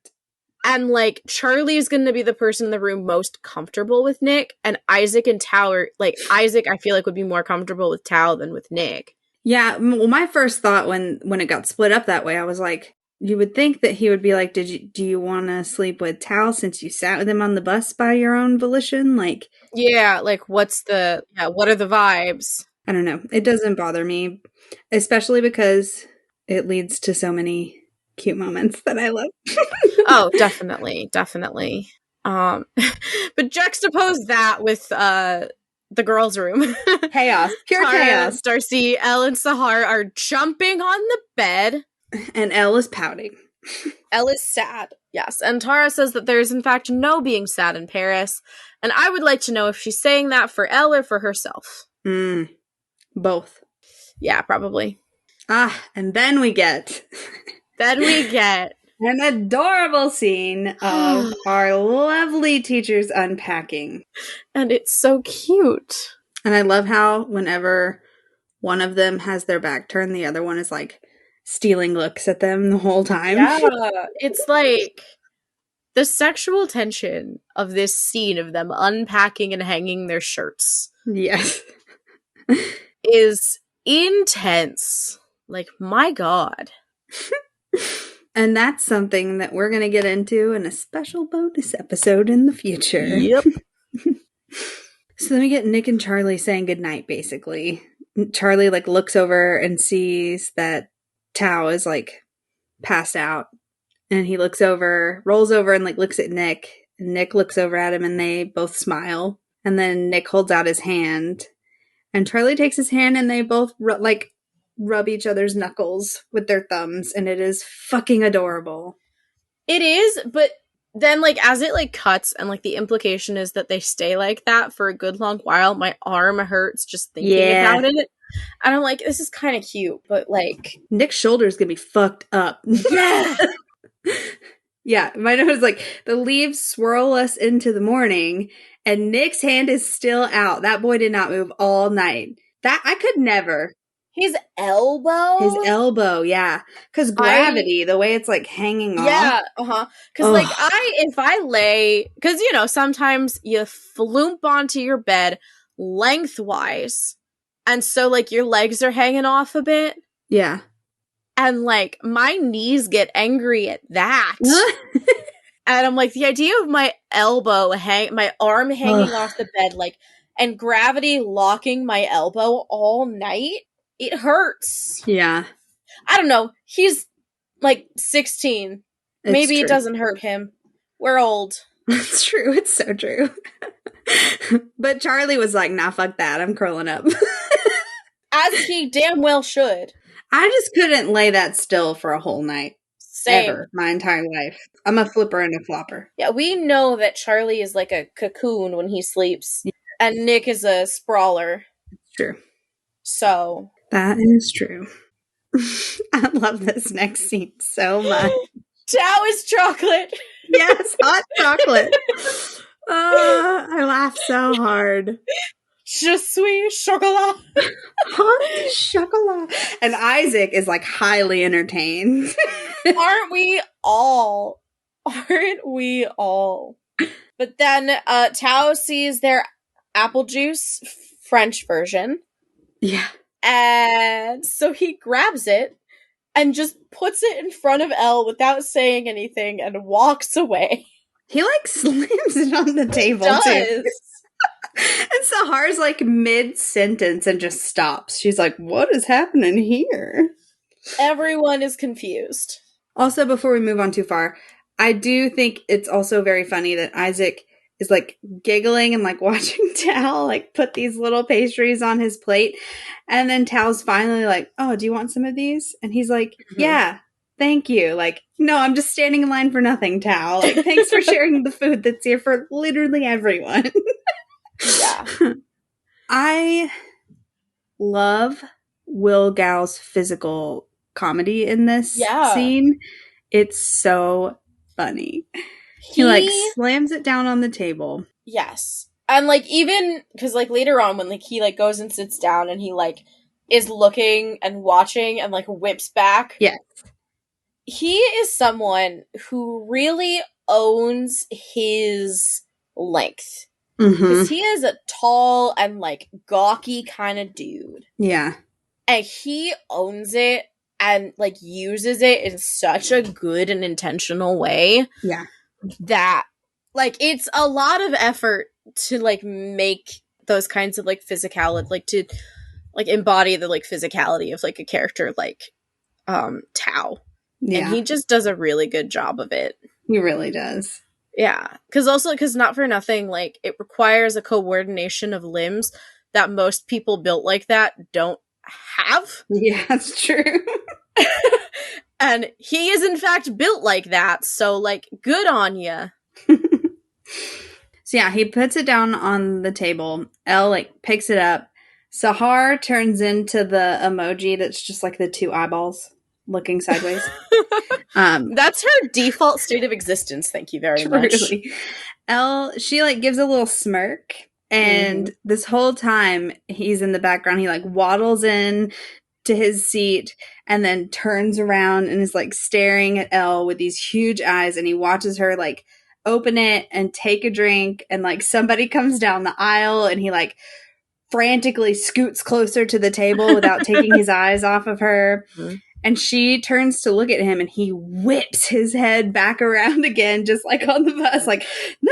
And like Charlie is going to be the person in the room most comfortable with Nick, and Isaac and Tao are like, Isaac I feel like would be more comfortable with Tao than with Nick. Yeah, well, my first thought when it got split up that way, I was like, you would think that he would be like, do you want to sleep with Tao since you sat with him on the bus by your own volition? Like, yeah, like what are the vibes? I don't know. It doesn't bother me, especially because it leads to so many cute moments that I love. Oh, definitely. But juxtapose that with the girls' room. Chaos. Pure chaos. Darcy, Elle, and Sahar are jumping on the bed. And Elle is pouting. Elle is sad. Yes. And Tara says that there is in fact no being sad in Paris. And I would like to know if she's saying that for Elle or for herself. Both. Yeah, probably. And then we get an adorable scene of our lovely teachers unpacking. And it's so cute. And I love how whenever one of them has their back turned, the other one is like stealing looks at them the whole time. Yeah, it's like the sexual tension of this scene of them unpacking and hanging their shirts. Yes. Is intense. Like, my God. And that's something that we're going to get into in a special bonus episode in the future. Yep. So then we get Nick and Charlie saying goodnight, basically. Charlie, like, looks over and sees that Tao is, like, passed out. And he rolls over and, like, looks at Nick. And Nick looks over at him and they both smile. And then Nick holds out his hand. And Charlie takes his hand and they both, rub each other's knuckles with their thumbs, and it is fucking adorable. It is, but then, like, as it, like, cuts, and, like, the implication is that they stay like that for a good long while, my arm hurts just thinking about it. And I'm like, this is kind of cute, but, like... Nick's shoulder's gonna be fucked up. Yeah! Yeah, my note is like, the leaves swirl us into the morning, and Nick's hand is still out. That boy did not move all night. That, I could never... His elbow? His elbow, yeah. Because gravity, the way it's, like, hanging off. Yeah, Because, like, if I lay... Because, you know, sometimes you floomp onto your bed lengthwise, and so, like, your legs are hanging off a bit. Yeah. And, like, my knees get angry at that. And I'm like, the idea of my elbow, my arm hanging off the bed, like, and gravity locking my elbow all night, it hurts. Yeah. I don't know. He's, like, 16. Maybe it doesn't hurt him. We're old. It's true. It's so true. But Charlie was like, nah, fuck that. I'm curling up. As he damn well should. I just couldn't lay that still for a whole night. Same. Ever. My entire life. I'm a flipper and a flopper. Yeah, we know that Charlie is like a cocoon when he sleeps. Yeah. And Nick is a sprawler. True. So. That is true. I love this next scene so much. Tao is chocolate. Yes, hot chocolate. I laugh so hard. Je suis chocolat. Hot chocolat. And Isaac is like highly entertained. Aren't we all? Aren't we all? But then Tao sees their apple juice French version. Yeah. And so he grabs it and just puts it in front of Elle without saying anything and walks away. He like slams it on the table too. And Sahar's like mid-sentence and just stops. She's like, what is happening here? Everyone is confused. Also, before we move on too far, I do think it's also very funny that Isaac is like giggling and like watching Tao like put these little pastries on his plate. And then Tao's finally like, oh, do you want some of these? And he's like, yeah, thank you. Like, no, I'm just standing in line for nothing, Tao. Like, thanks for sharing the food that's here for literally everyone. Yeah. I love Will Gao's physical comedy in this scene. It's so funny. He like slams it down on the table. Yes. And like even because like later on when like he like goes and sits down and he like is looking and watching and like whips back. Yes. He is someone who really owns his length. Because he is a tall and like gawky kind of dude. Yeah. And he owns it and like uses it in such a good and intentional way. Yeah. That like it's a lot of effort to like make those kinds of like physicality, like to like embody the like physicality of like a character like Tao. Yeah. And he just does a really good job of it. He really does. Yeah. Because not for nothing, like it requires a coordination of limbs that most people built like that don't have. Yeah, that's true. And he is in fact built like that, so like good on ya. So yeah, he puts it down on the table. Elle like picks it up. Sahar turns into the emoji that's just like the two eyeballs looking sideways. That's her default state of existence. Thank you very much. Elle, she like gives a little smirk, and this whole time he's in the background. He like waddles in to his seat and then turns around and is like staring at Elle with these huge eyes, and he watches her like open it and take a drink, and like somebody comes down the aisle and he like frantically scoots closer to the table without taking his eyes off of her. And she turns to look at him and he whips his head back around again, just like on the bus, like, no!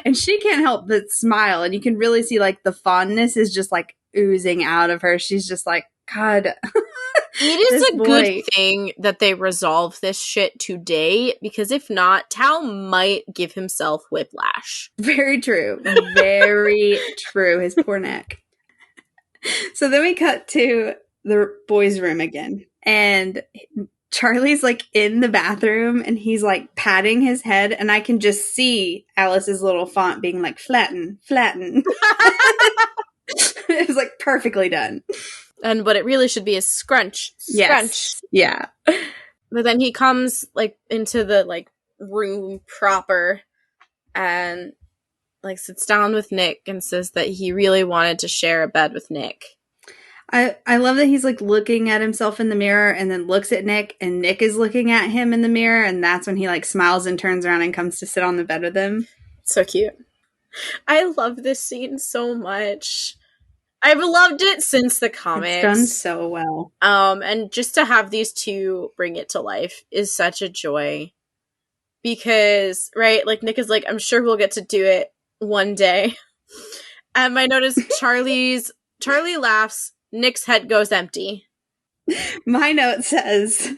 And she can't help but smile. And you can really see like the fondness is just like oozing out of her. She's just like, God. It is a good thing that they resolve this shit today, because if not, Tao might give himself whiplash. Very true. Very true. His poor neck. So then we cut to the boys' room again. And Charlie's like in the bathroom and he's like patting his head, and I can just see Alice's little font being like flatten, flatten. It was like perfectly done. And what it really should be is scrunch. Scrunch. Yes. Yeah. But then he comes like into the like room proper and like sits down with Nick and says that he really wanted to share a bed with Nick. I love that he's like looking at himself in the mirror and then looks at Nick, and Nick is looking at him in the mirror, and that's when he like smiles and turns around and comes to sit on the bed with him. So cute. I love this scene so much. I've loved it since the comics. It's done so well. And just to have these two bring it to life is such a joy. Because, right, like Nick is like, I'm sure we'll get to do it one day. And my note is Charlie laughs, Nick's head goes empty. My note says,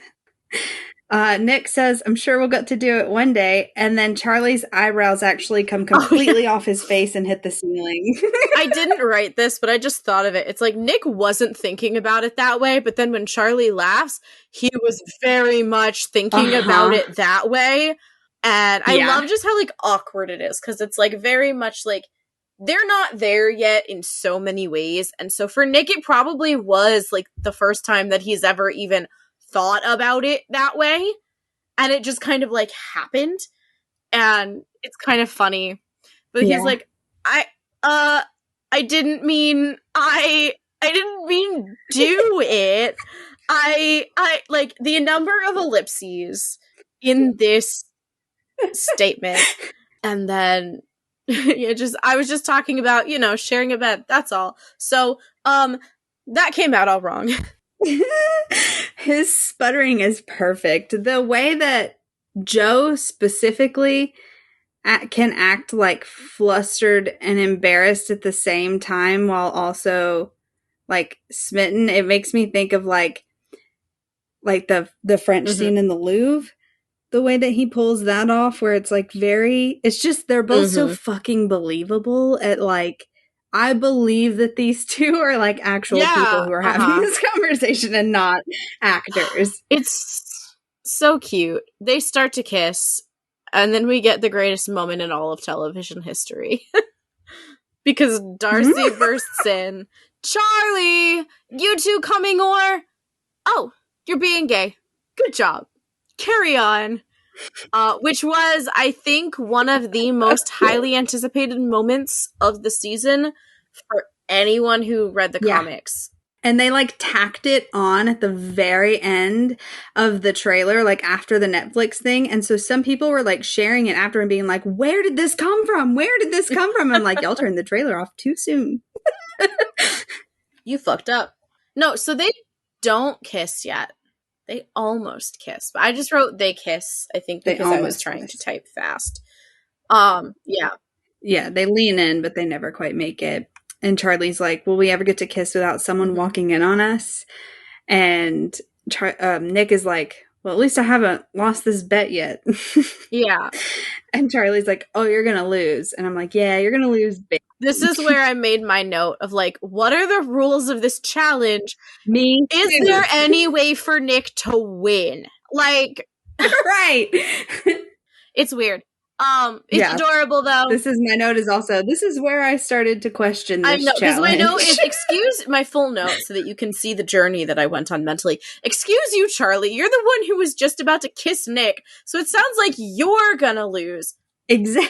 Nick says, I'm sure we'll get to do it one day. And then Charlie's eyebrows actually come completely off his face and hit the ceiling. I didn't write this, but I just thought of it. It's like Nick wasn't thinking about it that way, but then when Charlie laughs, he was very much thinking about it that way. And I love just how like awkward it is, because it's like very much like they're not there yet in so many ways. And so for Nick, it probably was like the first time that he's ever even thought about it that way. And it just kind of like happened. And it's kind of funny. But he's like, I didn't mean do it. I like the number of ellipses in this statement. And then I was just talking about, sharing a bed. That's all. So, that came out all wrong. His sputtering is perfect. The way that Joe specifically can act like flustered and embarrassed at the same time while also like smitten, it makes me think of like the French scene in the Louvre. The way that he pulls that off, where it's like it's just, they're both so fucking believable at like, I believe that these two are like actual people who are having this conversation and not actors. It's so cute. They start to kiss, and then we get the greatest moment in all of television history. Because Darcy bursts in, Charlie, you two coming or? Oh, you're being gay. Good job. Carry on. Which was, I think, one of the most highly anticipated moments of the season for anyone who read the comics. And they like tacked it on at the very end of the trailer, like after the Netflix thing. And so some people were like sharing it after and being like, where did this come from? Where did this come from? I'm like, y'all turned the trailer off too soon. You fucked up. No, so they don't kiss yet. They almost kiss. But I just wrote they kiss, I think, because I was trying to type fast. Yeah. Yeah, they lean in, but they never quite make it. And Charlie's like, will we ever get to kiss without someone walking in on us? And Nick is like, well, at least I haven't lost this bet yet. Yeah. And Charlie's like, oh, you're going to lose. And I'm like, yeah, you're going to lose big. This is where I made my note of like, what are the rules of this challenge? Me too. Is there any way for Nick to win? Like, right. It's weird. It's adorable though. This is my note is also, this is where I started to question this challenge. Because my note is, excuse my full note so that you can see the journey that I went on mentally. Excuse you, Charlie. You're the one who was just about to kiss Nick. So it sounds like you're gonna lose. Exactly.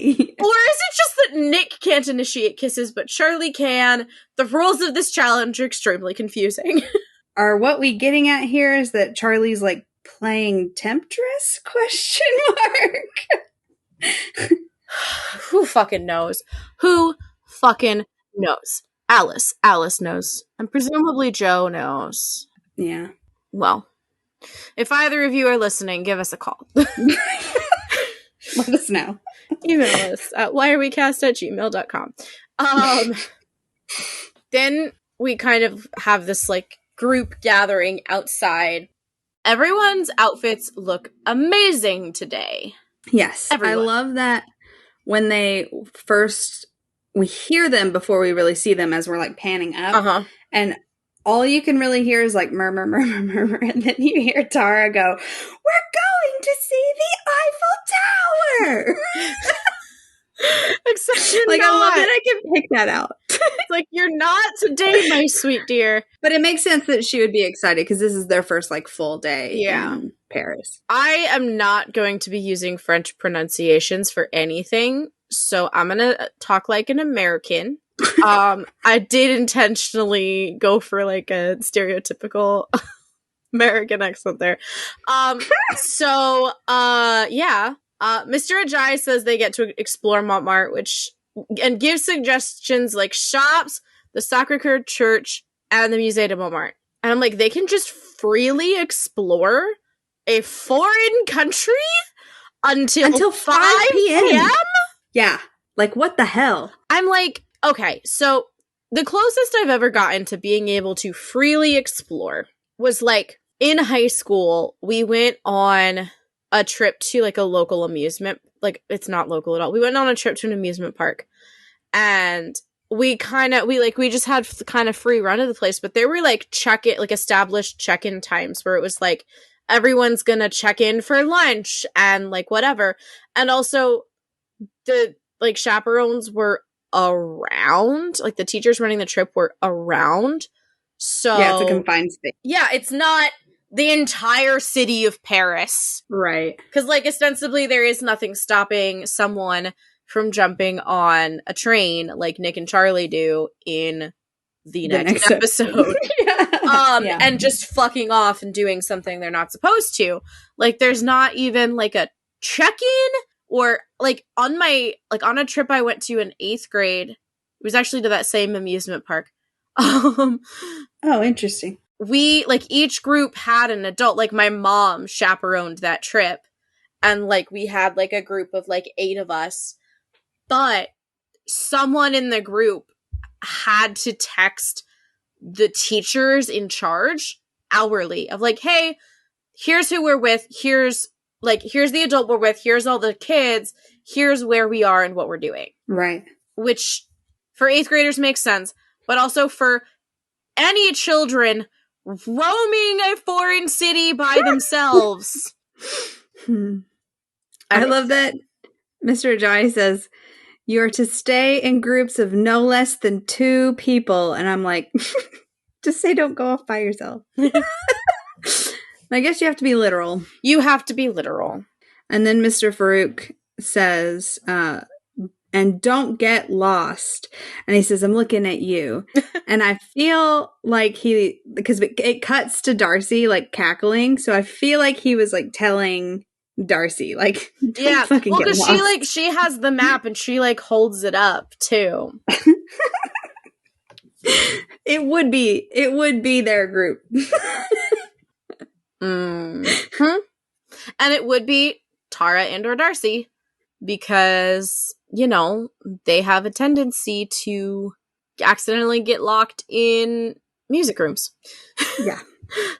Or is it just that Nick can't initiate kisses, but Charlie can? The rules of this challenge are extremely confusing. Are what we getting at here is that Charlie's like playing Temptress? Question mark. Who fucking knows? Who fucking knows? Alice knows. And presumably Joe knows. Yeah. Well, if either of you are listening, give us a call. Let us know. Email us at whyarewecast@gmail.com. Then we kind of have this like group gathering outside. Everyone's outfits look amazing today. Yes. Everyone. I love that when we hear them before we really see them as we're like panning up. And all you can really hear is like murmur, murmur, murmur. And then you hear Tara go, we're going to see the Eiffel Tower. Except you're like, not. I love that I can pick that out. It's like, you're not today, my sweet dear. But it makes sense that she would be excited because this is their first like full day in Paris. I am not going to be using French pronunciations for anything. So I'm going to talk like an American. I did intentionally go for like a stereotypical American accent there. So, yeah. Mr. Ajayi says they get to explore Montmartre, and gives suggestions like shops, the Sacre-Cœur Church, and the Musée de Montmartre. And I'm like, they can just freely explore a foreign country until 5 p.m.? Yeah. Like, what the hell? I'm like, okay, so the closest I've ever gotten to being able to freely explore was like in high school, we went on a trip to like a local amusement. Like, it's not local at all. We went on a trip to an amusement park, and we just had kind of free run of the place, but there were like established check-in times where it was like everyone's gonna check in for lunch and like whatever. And also the like chaperones were around, like the teachers running the trip were around. So yeah, it's a confined space. Yeah, it's not the entire city of Paris. Right. Because like ostensibly there is nothing stopping someone from jumping on a train like Nick and Charlie do in the next episode. Yeah. And just fucking off and doing something they're not supposed to. Like, there's not even like a check-in, or like on a trip I went to in 8th grade. It was actually to that same amusement park. Oh, interesting. We like each group had an adult. Like, my mom chaperoned that trip, and like we had like a group of like 8 of us. But someone in the group had to text the teachers in charge hourly of like, hey, here's who we're with. Here's the adult we're with. Here's all the kids. Here's where we are and what we're doing. Right. Which for 8th graders makes sense, but also for any children roaming a foreign city by themselves. I love that Mr. Ajayi says, you are to stay in groups of no less than 2 people. And I'm like, just say don't go off by yourself. I guess you have to be literal. You have to be literal. And then Mr. Farouk says, and don't get lost. And he says, I'm looking at you. And I feel like because it cuts to Darcy, like, cackling. So I feel like he was, like, telling Darcy, like, yeah, fucking well, because she has the map and she, like, holds it up, too. It would be their group. Mm-hmm. And it would be Tara and or Darcy, because, you know, they have a tendency to accidentally get locked in music rooms. Yeah.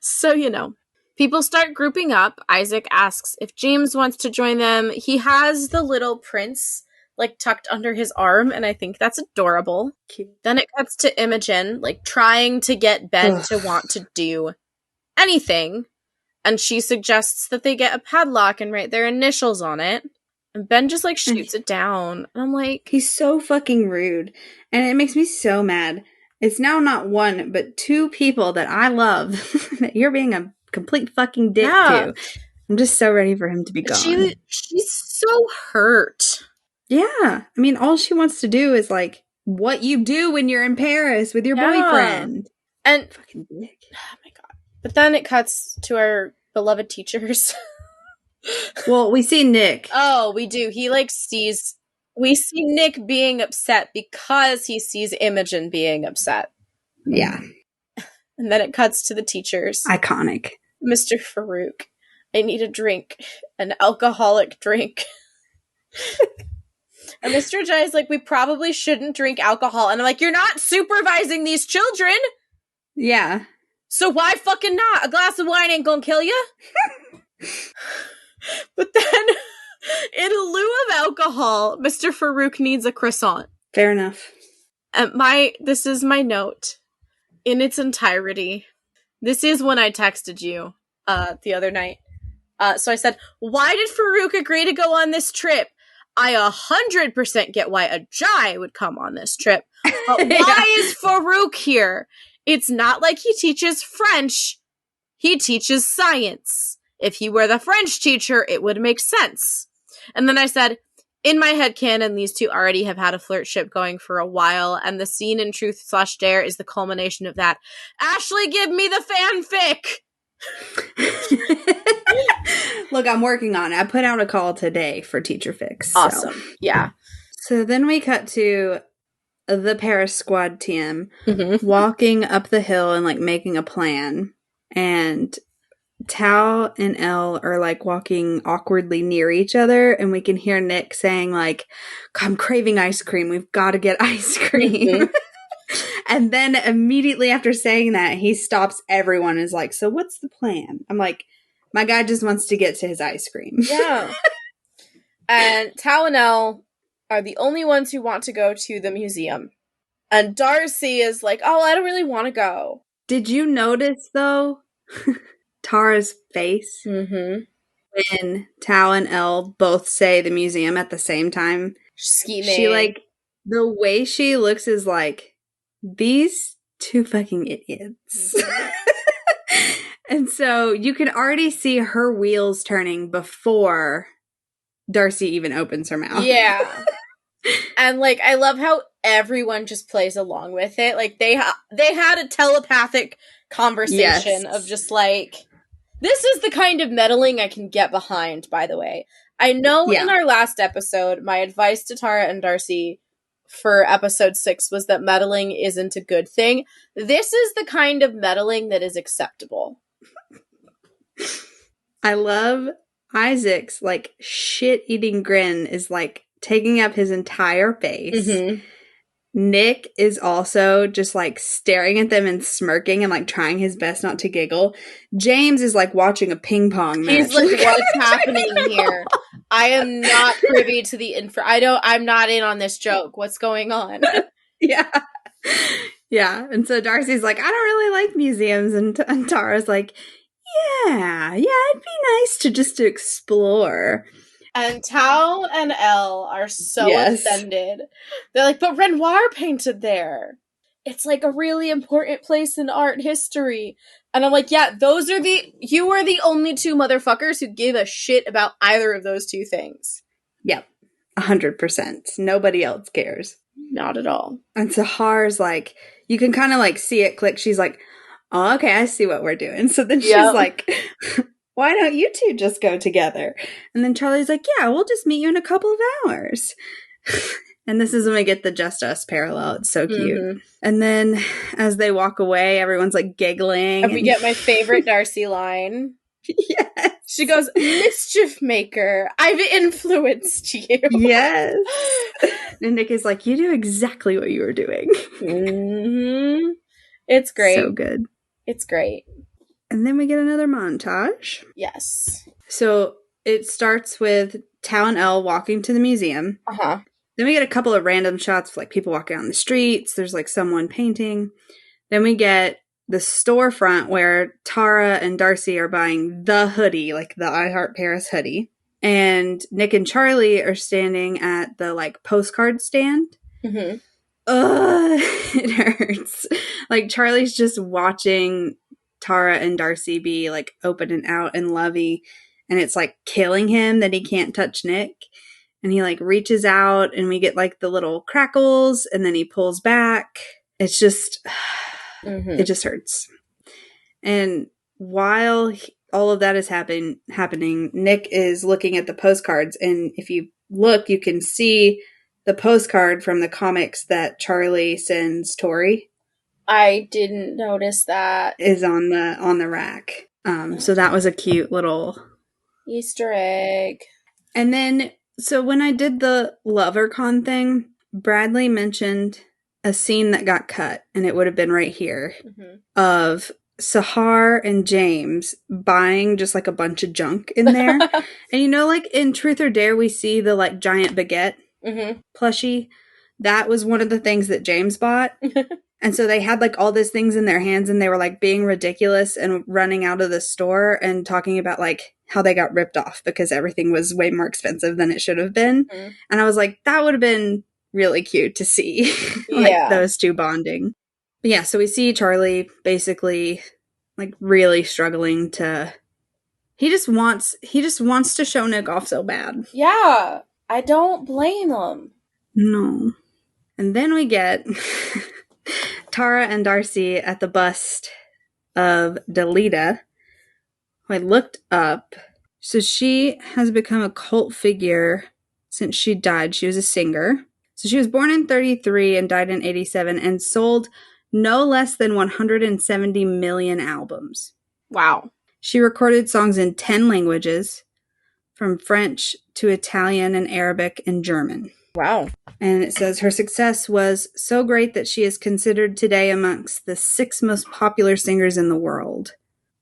So, you know, people start grouping up. Isaac asks if James wants to join them. He has the little prince, like, tucked under his arm, and I think that's adorable. Cute. Then it cuts to Imogen, like, trying to get Ben to want to do anything. And she suggests that they get a padlock and write their initials on it. And Ben just, like, shoots it down. And I'm like... He's so fucking rude. And it makes me so mad. It's now not 1, but 2 people that I love that you're being a complete fucking dick to. I'm just so ready for him to be gone. She's so hurt. Yeah. I mean, all she wants to do is, like, what you do when you're in Paris with your boyfriend. And... Fucking dick. Oh, my God. But then it cuts to our beloved teachers. Well, we see Nick. Oh, we do. He, like, we see Nick being upset because he sees Imogen being upset. Yeah. And then it cuts to the teachers. Iconic. Mr. Farouk, I need a drink. An alcoholic drink. And Mr. Ajayi is like, we probably shouldn't drink alcohol. And I'm like, you're not supervising these children. Yeah. So why fucking not? A glass of wine ain't gonna kill you. But then, in lieu of alcohol, Mr. Farouk needs a croissant. Fair enough. This is my note in its entirety. This is when I texted you the other night. So I said, why did Farouk agree to go on this trip? I 100% get why Ajayi would come on this trip. But why is Farouk here? It's not like he teaches French. He teaches science. If he were the French teacher, it would make sense. And then I said, in my headcanon, these two already have had a flirtship going for a while, and the scene in Truth/Dare is the culmination of that. Ashley, give me the fanfic! Look, I'm working on it. I put out a call today for Teacher Fix. Awesome. So. Yeah. So then we cut to the Paris squad team walking up the hill and like making a plan. And Tao and Elle are like walking awkwardly near each other, and we can hear Nick saying like, I'm craving ice cream. We've got to get ice cream. And then immediately after saying that, he stops everyone and is like, so what's the plan? I'm like, my guy just wants to get to his ice cream. Yeah. And Tao and Elle are the only ones who want to go to the museum. And Darcy is like, oh, I don't really want to go. Did you notice, though, Tara's face when Tao and Elle both say the museum at the same time? Scheming. She, like, the way she looks is like, these two fucking idiots. And so you can already see her wheels turning before Darcy even opens her mouth. Yeah. And, like, I love how everyone just plays along with it. Like, they had a telepathic conversation of just, like, this is the kind of meddling I can get behind, by the way. I know in our last episode, my advice to Tara and Darcy for episode 6 was that meddling isn't a good thing. This is the kind of meddling that is acceptable. I love Isaac's, like, shit-eating grin is, like, taking up his entire face. Nick is also just, like, staring at them and smirking and, like, trying his best not to giggle. James is, like, watching a ping pong match. He's like, what's happening here? I am not privy to the I'm not in on this joke. What's going on? Yeah. And so Darcy's like, I don't really like museums. And Tara's like, yeah, it'd be nice to explore. And Tao and Elle are so offended. They're like, but Renoir painted there. It's like a really important place in art history. And I'm like, yeah, you are the only two motherfuckers who give a shit about either of those two things. Yep. 100%. Nobody else cares. Not at all. And Sahar's like, you can kind of like see it click. She's like, oh, okay, I see what we're doing. So then she's like, why don't you two just go together? And then Charlie's like, yeah, we'll just meet you in a couple of hours. And this is when we get the Just Us parallel. It's so cute. And then as they walk away, everyone's like giggling. And we get my favorite Darcy line. Yes. She goes, mischief maker, I've influenced you. Yes. And Nick is like, you do exactly what you were doing. It's great. So good. It's great. And then we get another montage. Yes. So it starts with Tao and Elle walking to the museum. Then we get a couple of random shots of like people walking on the streets. There's like someone painting. Then we get the storefront where Tara and Darcy are buying the hoodie, like the I Heart Paris hoodie. And Nick and Charlie are standing at the like postcard stand. Ugh, it hurts. Like Charlie's just watching Tara and Darcy be like open and out and lovey. And it's like killing him that he can't touch Nick. And he like reaches out and we get like the little crackles and then he pulls back. It's just, it just hurts. And while all of that is happening, Nick is looking at the postcards. And if you look, you can see the postcard from the comics that Charlie sends Tori. I didn't notice that. Is on the rack. So that was a cute little Easter egg. And then, so when I did the LoverCon thing, Bradley mentioned a scene that got cut, and it would have been right here, of Sahar and James buying just like a bunch of junk in there. And you know, like in Truth or Dare, we see the like giant baguette plushie. That was one of the things that James bought. And so they had like all these things in their hands and they were like being ridiculous and running out of the store and talking about like how they got ripped off because everything was way more expensive than it should have been. And I was like, that would have been really cute to see like those two bonding. But yeah, so we see Charlie basically like really struggling to, he just wants to show Nick off so bad. Yeah. I don't blame them. No. And then we get Tara and Darcy at the bust of Delita, who I looked up. So she has become a cult figure since she died. She was a singer. So she was born in 1933 and died in 1987 and sold no less than 170 million albums. Wow. She recorded songs in 10 languages, from French to Italian and Arabic and German. Wow. And it says her success was so great that she is considered today amongst the 6 most popular singers in the world.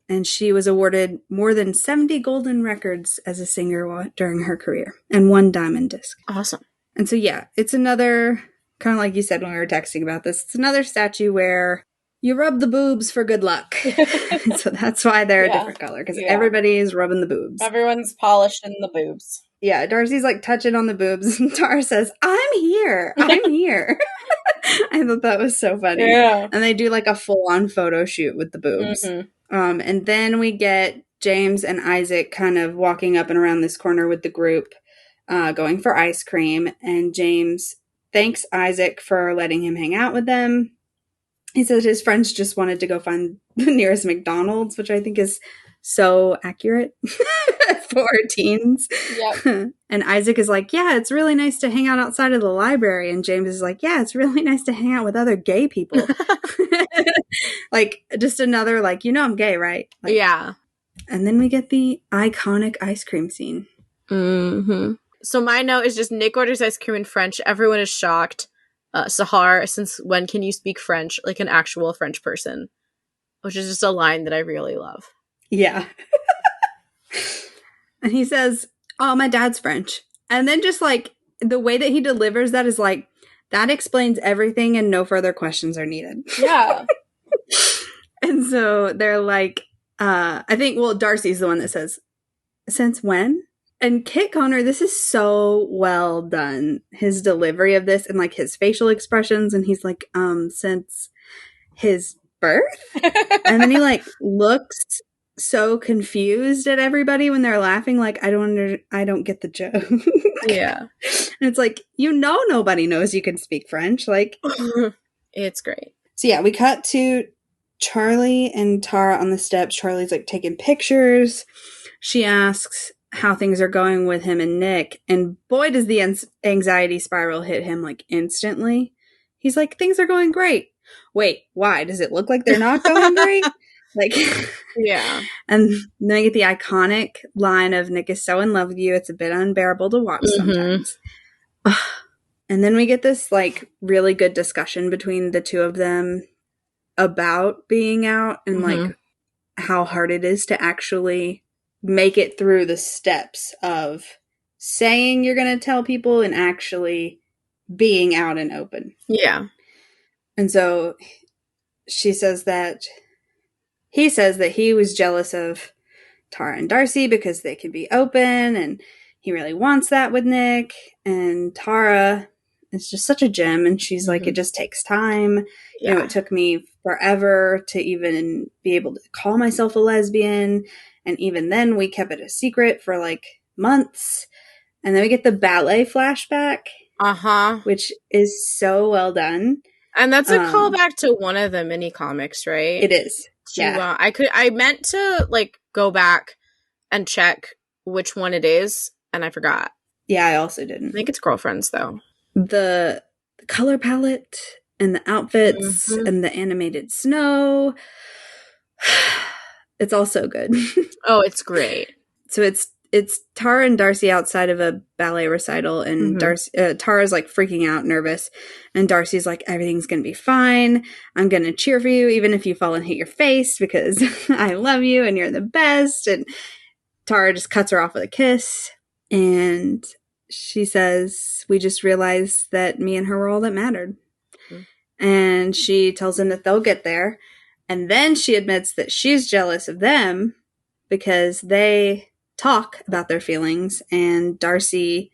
And she was awarded more than 70 golden records as a singer during her career and 1 diamond disc. Awesome. And so, yeah, it's another, kind of like you said when we were texting about this, it's another statue where you rub the boobs for good luck. So that's why they're a different color, because everybody is rubbing the boobs. Everyone's polished in the boobs. Yeah, Darcy's like touching on the boobs, and Tara says, I'm here. I'm here. I thought that was so funny. Yeah. And they do like a full-on photo shoot with the boobs. Mm-hmm. And then we get James and Isaac kind of walking up and around this corner with the group, going for ice cream. And James thanks Isaac for letting him hang out with them. He says his friends just wanted to go find the nearest McDonald's, which I think is so accurate for teens. Yep. And Isaac is like, yeah, it's really nice to hang out outside of the library. And James is like, yeah, it's really nice to hang out with other gay people. Like, just another, like, I'm gay, right? Like, yeah. And then we get the iconic ice cream scene. Mm-hmm. So my note is just Nick orders ice cream in French. Everyone is shocked. Sahar, since when can you speak French like an actual French person? Which is just a line that I really love. Yeah. And he says, oh, my dad's French. And then just like the way that he delivers that is like, that explains everything and no further questions are needed. Yeah. And so they're like, I think, Darcy's the one that says, since when? And Kit Connor, this is so well done. His delivery of this and like his facial expressions. And he's like, since his birth? And then he like looks so confused at everybody when they're laughing. Like, I don't get the joke. Yeah. And it's like, nobody knows you can speak French. Like, it's great. So yeah, we cut to Charlie and Tara on the steps. Charlie's like taking pictures. She asks how things are going with him and Nick. And boy, does the anxiety spiral hit him like instantly. He's like, things are going great. Wait, why? Does it look like they're not going great? Like, yeah. And then I get the iconic line of Nick is so in love with you, it's a bit unbearable to watch sometimes. And then we get this like really good discussion between the two of them about being out and like how hard it is to actually make it through the steps of saying you're going to tell people and actually being out and open. Yeah. And so he says that he was jealous of Tara and Darcy because they could be open and he really wants that with Nick. And Tara is just such a gem. And she's like, it just takes time. Yeah. It took me forever to even be able to call myself a lesbian. And even then we kept it a secret for like months. And then we get the ballet flashback. Which is so well done. And that's a callback to one of the mini comics, right? It is. Yeah. I meant to like go back and check which one it is, and I forgot. Yeah, I also didn't. I think it's Girlfriends, though. The color palette and the outfits and the animated snow. It's all so good. Oh, it's great. So it's Tara and Darcy outside of a ballet recital, and Tara's like freaking out, nervous, and Darcy's like, everything's gonna be fine. I'm gonna cheer for you, even if you fall and hit your face, because I love you and you're the best. And Tara just cuts her off with a kiss, and she says, we just realized that me and her were all that mattered. And she tells them that they'll get there, and then she admits that she's jealous of them because they talk about their feelings, and Darcy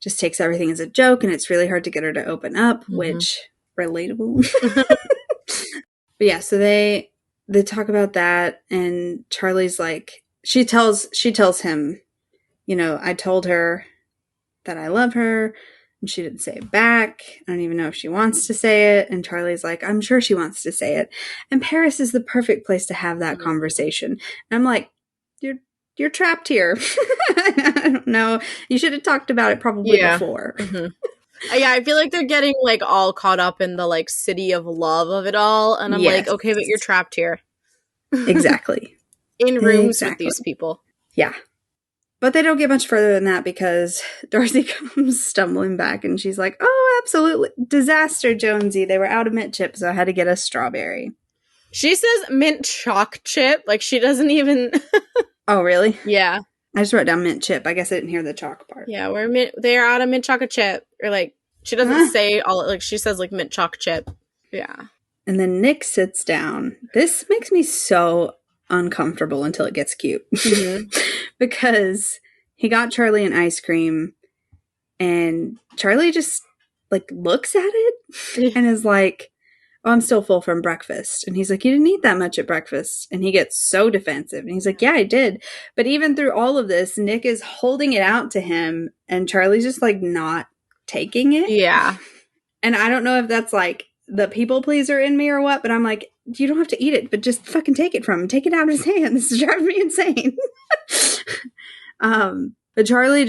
just takes everything as a joke, and it's really hard to get her to open up, which relatable. But yeah, so they talk about that, and Charlie's like, she tells him, I told her that I love her. And she didn't say it back. I don't even know if she wants to say it. And Charlie's like, I'm sure she wants to say it. And Paris is the perfect place to have that conversation. And I'm like, you're trapped here. I don't know. You should have talked about it probably before. Yeah, I feel like they're getting like all caught up in the like city of love of it all. And I'm like, okay, but you're trapped here. Exactly. In rooms with these people. Yeah. But they don't get much further than that because Dorothy comes stumbling back and she's like, oh, absolutely. Disaster, Jonesy. They were out of mint chip, so I had to get a strawberry. She says mint choc chip. Like, she doesn't even... Oh, really? Yeah. I just wrote down mint chip. I guess I didn't hear the chalk part. Yeah, they're out of mint chocolate chip. Or, like, she doesn't say all... Like, she says, like, mint choc chip. Yeah. And then Nick sits down. This makes me so uncomfortable until it gets cute. Because he got Charlie an ice cream and Charlie just like looks at it and is like, oh, I'm still full from breakfast. And he's like, you didn't eat that much at breakfast. And he gets so defensive. And he's like, yeah, I did. But even through all of this, Nick is holding it out to him and Charlie's just like not taking it. Yeah. And I don't know if that's like the people pleaser in me or what, but I'm like, you don't have to eat it, but just fucking take it from him. Take it out of his hand. This is driving me insane. But Charlie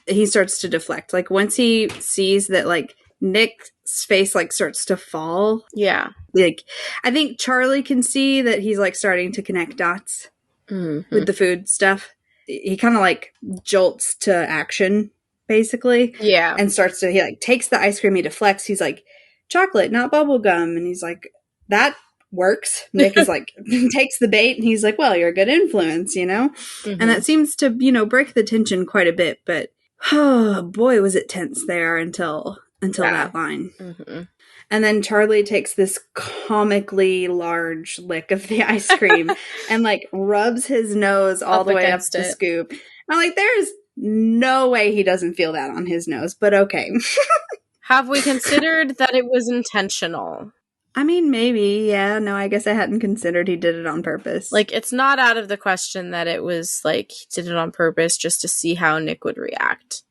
he starts to deflect. Like once he sees that like Nick's face like starts to fall. Yeah. Like I think Charlie can see that he's like starting to connect dots with the food stuff. He kind of like jolts to action basically. Yeah. And he like takes the ice cream, he deflects. He's like, chocolate, not bubble gum. And he's like, that works. Nick is like, takes the bait and he's like, well, you're a good influence, you know? And that seems to, break the tension quite a bit, but oh boy, was it tense there until that line. And then Charlie takes this comically large lick of the ice cream and like rubs his nose all the way up the scoop. I'm like, there's no way he doesn't feel that on his nose, but okay. Have we considered that it was intentional? I mean, maybe, yeah. No, I guess I hadn't considered he did it on purpose. Like, it's not out of the question that it was, like, he did it on purpose just to see how Nick would react.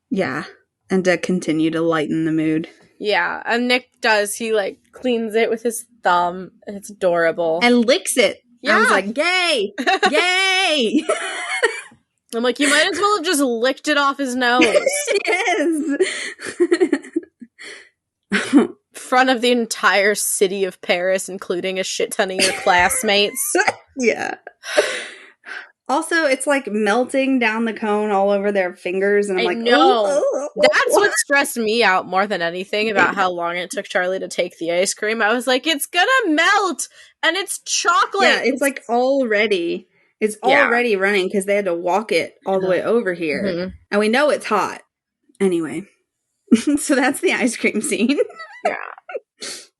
Yeah, and to continue to lighten the mood. Yeah, and Nick does. He, like, cleans it with his thumb, and it's adorable. And licks it. Yeah. I was like, yay! Yay! I'm like, you might as well have just licked it off his nose. Yes! Front of the entire city of Paris, including a shit ton of your classmates. Yeah. Also, it's like melting down the cone all over their fingers, and I'm like, no. That's what stressed me out more than anything about how long it took Charlie to take the ice cream. I was like, it's gonna melt, and it's chocolate. Yeah, it's like already running because they had to walk it all the way over here, and we know it's hot. Anyway, so that's the ice cream scene. Yeah.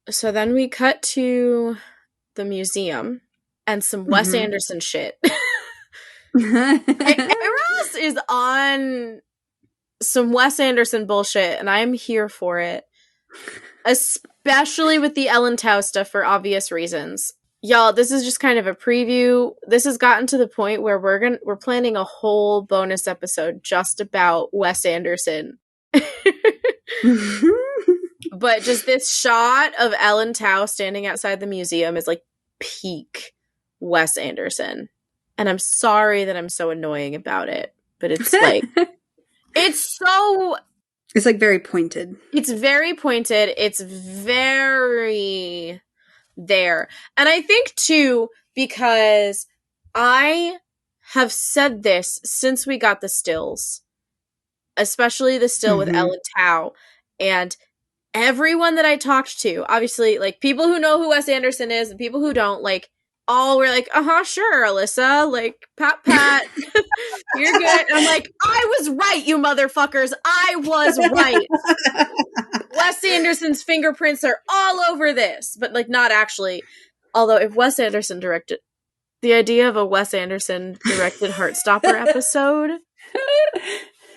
So then we cut to the museum and some Wes Anderson shit. Ross is on some Wes Anderson bullshit, and I'm here for it. Especially with the Ellen Tao stuff for obvious reasons. Y'all, this is just kind of a preview. This has gotten to the point where we're planning a whole bonus episode just about Wes Anderson. But just this shot of Ellen Tao standing outside the museum is like peak Wes Anderson. And I'm sorry that I'm so annoying about it, but it's like, it's like very pointed. It's very pointed. It's very there. And I think too, because I have said this since we got the stills, especially the still with Ellen Tao, and everyone that I talked to, obviously, like, people who know who Wes Anderson is and people who don't, like, all were like, sure, Alyssa, like, pat, you're good. And I'm like, I was right, you motherfuckers. I was right. Wes Anderson's fingerprints are all over this, but, like, not actually. Although, if Wes Anderson directed, the idea of a Wes Anderson directed Heartstopper episode,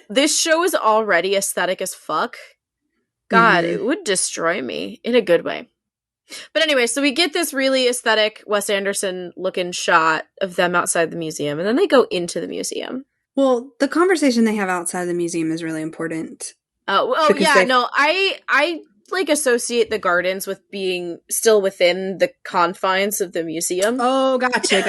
this show is already aesthetic as fuck. God, it would destroy me in a good way. But anyway, so we get this really aesthetic Wes Anderson looking shot of them outside the museum, and then they go into the museum. Well, the conversation they have outside the museum is really important. Oh yeah, no, I like associate the gardens with being still within the confines of the museum. Oh, gotcha.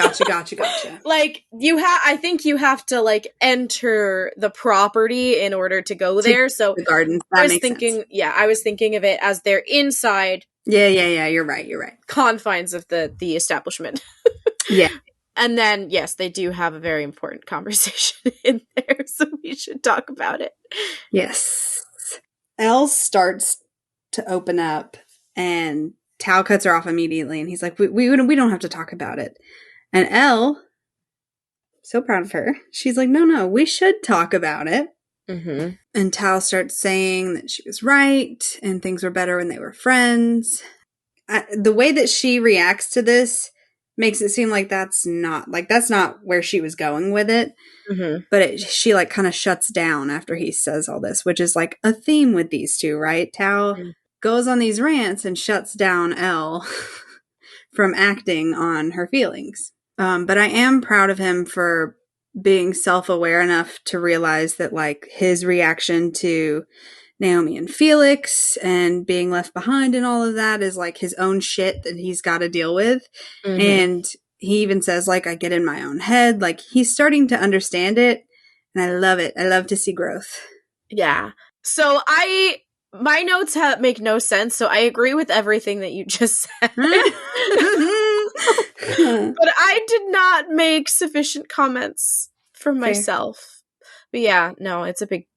Like I think you have to like enter the property in order to go there. So the gardens. I was thinking of it as they're inside. Yeah. You're right. Confines of the establishment. Yeah. And then, yes, they do have a very important conversation in there, so we should talk about it. Yes. Elle starts to open up, and Tao cuts her off immediately, and he's like, we don't have to talk about it. And Elle, so proud of her, she's like, no, we should talk about it. Mm-hmm. And Tao starts saying that she was right, and things were better when they were friends. The way that she reacts to this makes it seem like that's not where she was going with it. Mm-hmm. But she like kind of shuts down after he says all this, which is like a theme with these two, right? Tao goes on these rants and shuts down Elle from acting on her feelings. But I am proud of him for being self-aware enough to realize that like his reaction to Naomi and Felix and being left behind and all of that is like his own shit that he's got to deal with. Mm-hmm. And he even says like, I get in my own head. Like he's starting to understand it. And I love it. I love to see growth. Yeah. So my notes make no sense. So I agree with everything that you just said. But I did not make sufficient comments for myself. But yeah, no, it's a big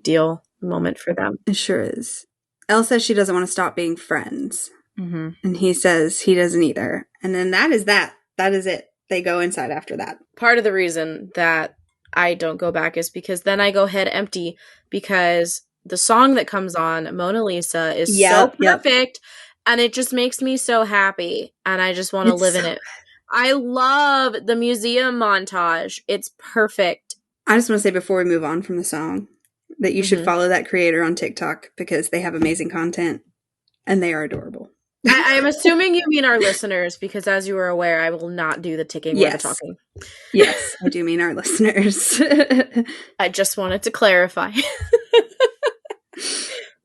deal moment for them. It sure is. Elle says she doesn't want to stop being friends. Mm-hmm. And he says he doesn't either. And then that is that. That is it. They go inside after that. Part of the reason that I don't go back is because then I go head empty because the song that comes on, Mona Lisa, is so perfect. And it just makes me so happy. And I just want to live in it. I love the museum montage. It's perfect. I just want to say before we move on from the song that you should follow that creator on TikTok because they have amazing content and they are adorable. I'm assuming you mean our listeners because as you are aware, I will not do the ticking or the talking. Yes, I do mean our listeners. I just wanted to clarify.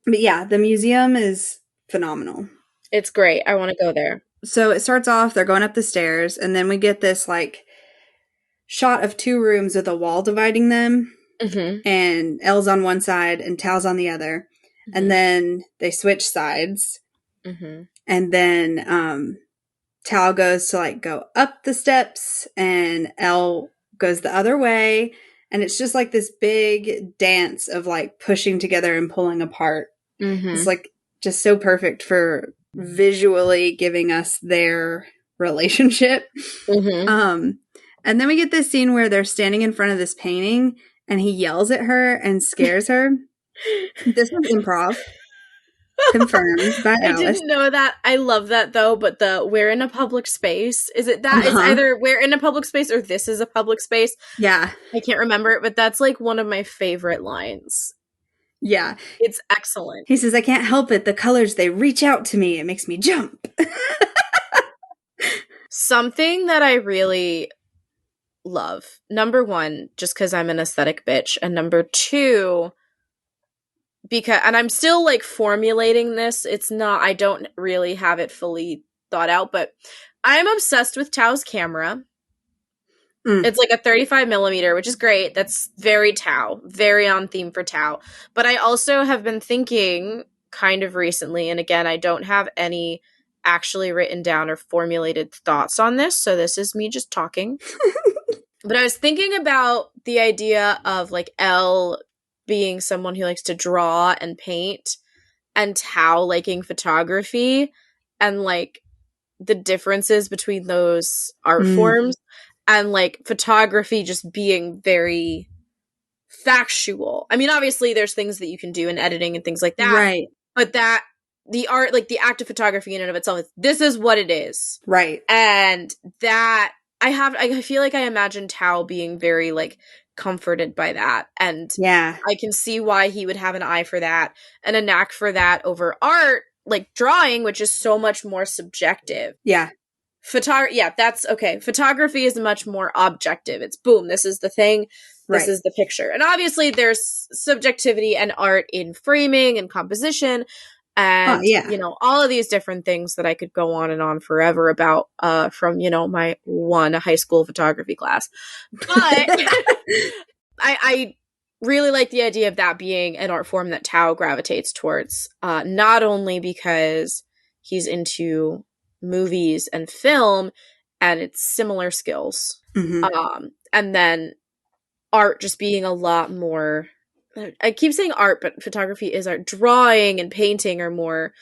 But yeah, the museum is phenomenal. It's great. I want to go there. So it starts off, they're going up the stairs, and then we get this like shot of two rooms with a wall dividing them. Mm-hmm. And Elle's on one side and Tao's on the other. Mm-hmm. And then they switch sides. Mm-hmm. And then Tao goes to like go up the steps and Elle goes the other way. And it's just like this big dance of like pushing together and pulling apart. Mm-hmm. It's like just so perfect for visually giving us their relationship. Mm-hmm. And then we get this scene where they're standing in front of this painting and he yells at her and scares her. This was improv. Confirmed by Alice. I didn't know that. I love that though, but the we're in a public space. Is it that? It's either we're in a public space or this is a public space. Yeah. I can't remember it, but that's like one of my favorite lines. Yeah. It's excellent. He says, I can't help it. The colors, they reach out to me. It makes me jump. Something that I really love. Number one, just because I'm an aesthetic bitch. And number two, and I'm still like formulating this. I don't really have it fully thought out, but I'm obsessed with Tao's camera. It's like a 35 millimeter, which is great. That's very Tao, very on theme for Tao. But I also have been thinking kind of recently, and again, I don't have any actually written down or formulated thoughts on this. So this is me just talking. But I was thinking about the idea of like Elle being someone who likes to draw and paint and Tao liking photography and like the differences between those art forms and like photography just being very factual. I mean, obviously there's things that you can do in editing and things like that. Right. But that the art, like the act of photography in and of itself, this is what it is. Right. And that I feel like I imagine Tao being very like comforted by that. And yeah, I can see why he would have an eye for that and a knack for that over art, like drawing, which is so much more subjective. Yeah. That's okay. Photography is much more objective. It's boom, this is the thing, this is the picture. And obviously there's subjectivity and art in framing and composition and, all of these different things that I could go on and on forever about from, my one high school photography class. But I really like the idea of that being an art form that Tao gravitates towards, not only because he's into movies and film and it's similar skills, and then art just being a lot more, I keep saying art, but photography is art. Drawing and painting are more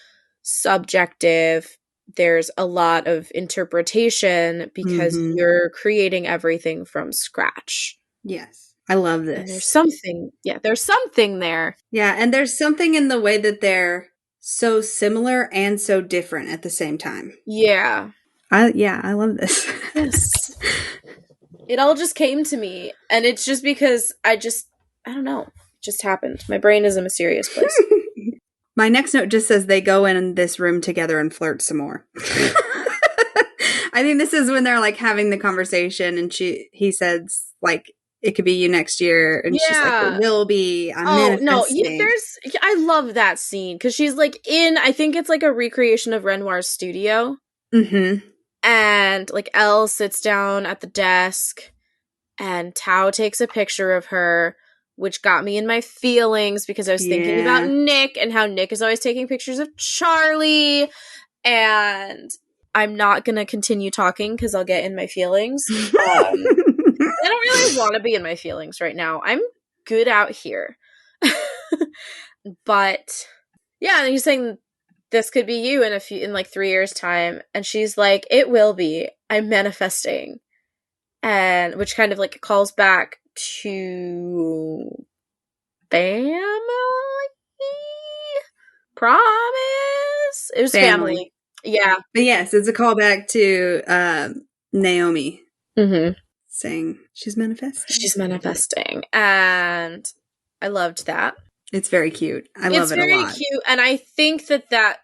subjective. There's a lot of interpretation because you're creating everything from scratch. Yes. I love this. And there's something there. Yeah, and there's something in the way that they're so similar and so different at the same time. Yeah. I love this. Yes. It all just came to me, and it's just because I don't know. It just happened. My brain is a mysterious place. My next note just says they go in this room together and flirt some more. I think this is when they're like having the conversation and he says like, it could be you next year. And she's like, it will be. I'm manifesting. I love that scene because she's like I think it's like a recreation of Renoir's studio. Mm-hmm. And like Elle sits down at the desk and Tao takes a picture of her, which got me in my feelings because I was thinking about Nick and how Nick is always taking pictures of Charlie. And I'm not going to continue talking because I'll get in my feelings. I don't really want to be in my feelings right now. I'm good out here. But yeah, and he's saying this could be you in like 3 years time. And she's like, it will be. I'm manifesting. And which kind of like calls back to family? Promise? It was family. Yeah. But yes, it's a callback to Naomi. Saying she's manifesting. She's manifesting. And I loved that. It's very cute. I love it a lot. It's very cute. And I think that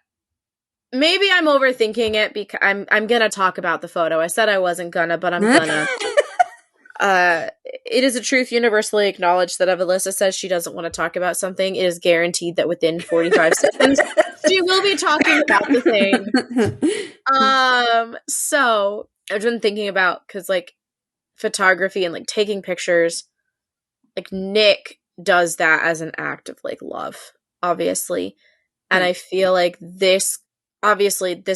maybe I'm overthinking it because I'm going to talk about the photo. I said I wasn't gonna, but I'm gonna. It is a truth universally acknowledged that if Alyssa says she doesn't want to talk about something, it is guaranteed that within 45 seconds she will be talking about the thing. So I've been thinking about, because like photography and like taking pictures, like Nick does that as an act of like love, obviously. And I feel like this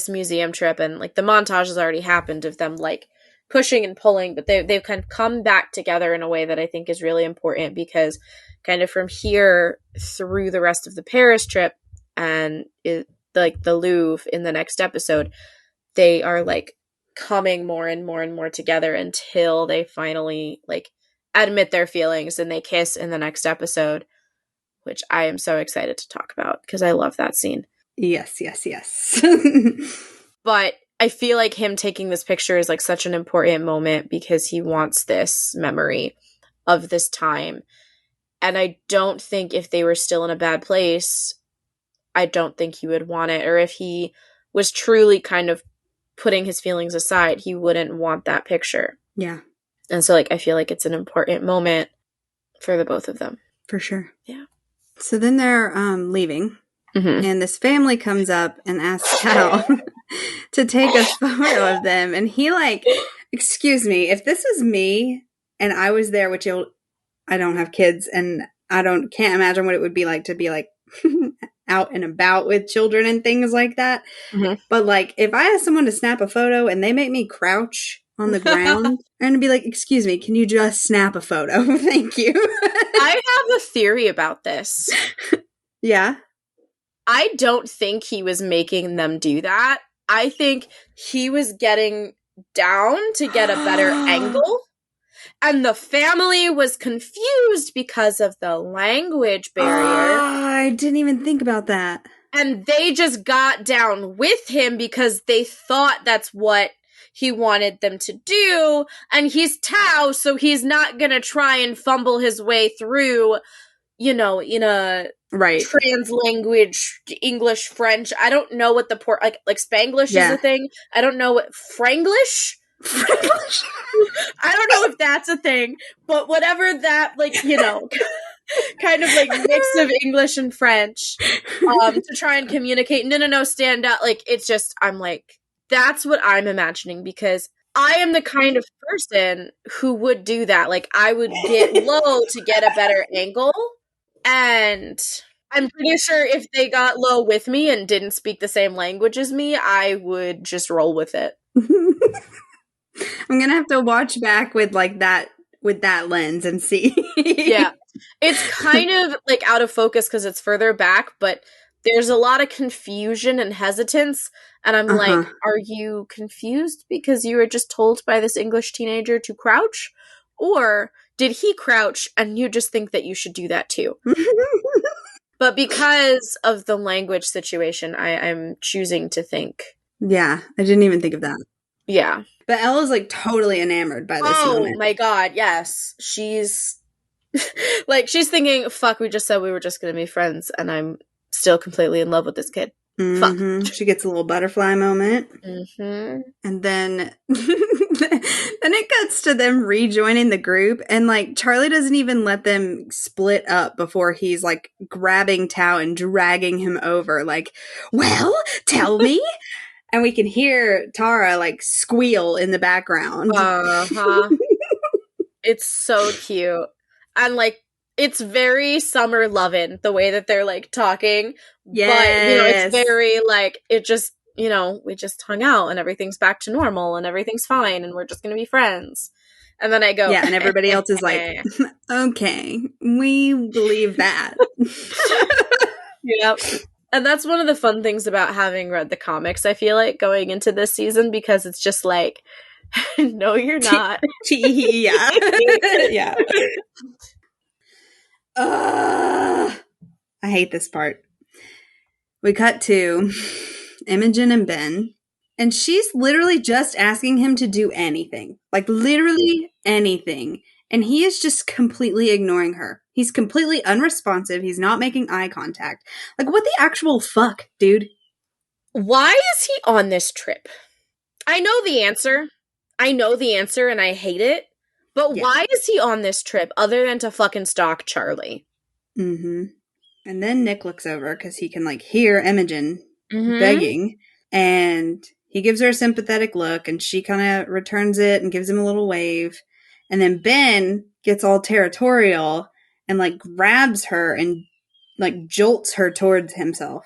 museum trip and like the montage has already happened of them like pushing and pulling, but they've kind of come back together in a way that I think is really important, because kind of from here through the rest of the Paris trip and like the Louvre in the next episode, they are like coming more and more and more together until they finally like admit their feelings and they kiss in the next episode, which I am so excited to talk about because I love that scene. Yes. But I feel like him taking this picture is like such an important moment because he wants this memory of this time. And I don't think if they were still in a bad place, I don't think he would want it. Or if he was truly kind of putting his feelings aside, he wouldn't want that picture. Yeah. And so like I feel like it's an important moment for the both of them. For sure. Yeah. So then they're leaving. And this family comes up and asks Hal to take a photo of them. And he like, excuse me, if this was me and I was there, which I don't have kids and can't imagine what it would be like to be like out and about with children and things like that. But like, if I ask someone to snap a photo and they make me crouch on the ground and be like, excuse me, can you just snap a photo? Thank you. I have a theory about this. Yeah. I don't think he was making them do that. I think he was getting down to get a better angle. And the family was confused because of the language barrier. I didn't even think about that. And they just got down with him because they thought that's what he wanted them to do. And he's Tao, so he's not going to try and fumble his way through in a trans language, English, French. I don't know what the like Spanglish is a thing. I don't know what Franglish. I don't know if that's a thing, but whatever that, like, kind of like mix of English and French, to try and communicate. No, stand out. Like, it's just, I'm like, that's what I'm imagining, because I am the kind of person who would do that. Like, I would get low to get a better angle, and I'm pretty sure if they got low with me and didn't speak the same language as me, I would just roll with it. I'm gonna have to watch back with that lens and see. Yeah. It's kind of like out of focus because it's further back, but there's a lot of confusion and hesitance, and I'm like, are you confused because you were just told by this English teenager to crouch? Or did he crouch and you just think that you should do that too? But because of the language situation, I'm choosing to think. Yeah, I didn't even think of that. Yeah. But Ella's like totally enamored by this moment. Oh my god, yes. She's like, she's thinking, fuck, we just said we were just gonna be friends, and I'm still completely in love with this kid. Mm-hmm. Fuck. She gets a little butterfly moment. Mm-hmm. And then it cuts to them rejoining the group, and like Charlie doesn't even let them split up before he's like grabbing Tao and dragging him over, like, well, tell me. And we can hear Tara like squeal in the background. It's so cute. And like, it's very summer lovin', the way that they're like talking. Yes. But it's very like, it just, we just hung out and everything's back to normal and everything's fine and we're just gonna be friends. And then I go, yeah, and everybody else is like, okay, we believe that. Yep. And that's one of the fun things about having read the comics, I feel like, going into this season, because it's just like, no, you're not. Yeah. Yeah. I hate this part. We cut to Imogen and Ben, and she's literally just asking him to do anything. Like, literally anything. And he is just completely ignoring her. He's completely unresponsive. He's not making eye contact. Like, what the actual fuck, dude? Why is he on this trip? I know the answer, and I hate it. But why is he on this trip other than to fucking stalk Charlie? Mm-hmm. And then Nick looks over because he can, like, hear Imogen begging. And he gives her a sympathetic look, and she kind of returns it and gives him a little wave. And then Ben gets all territorial and, like, grabs her and, like, jolts her towards himself.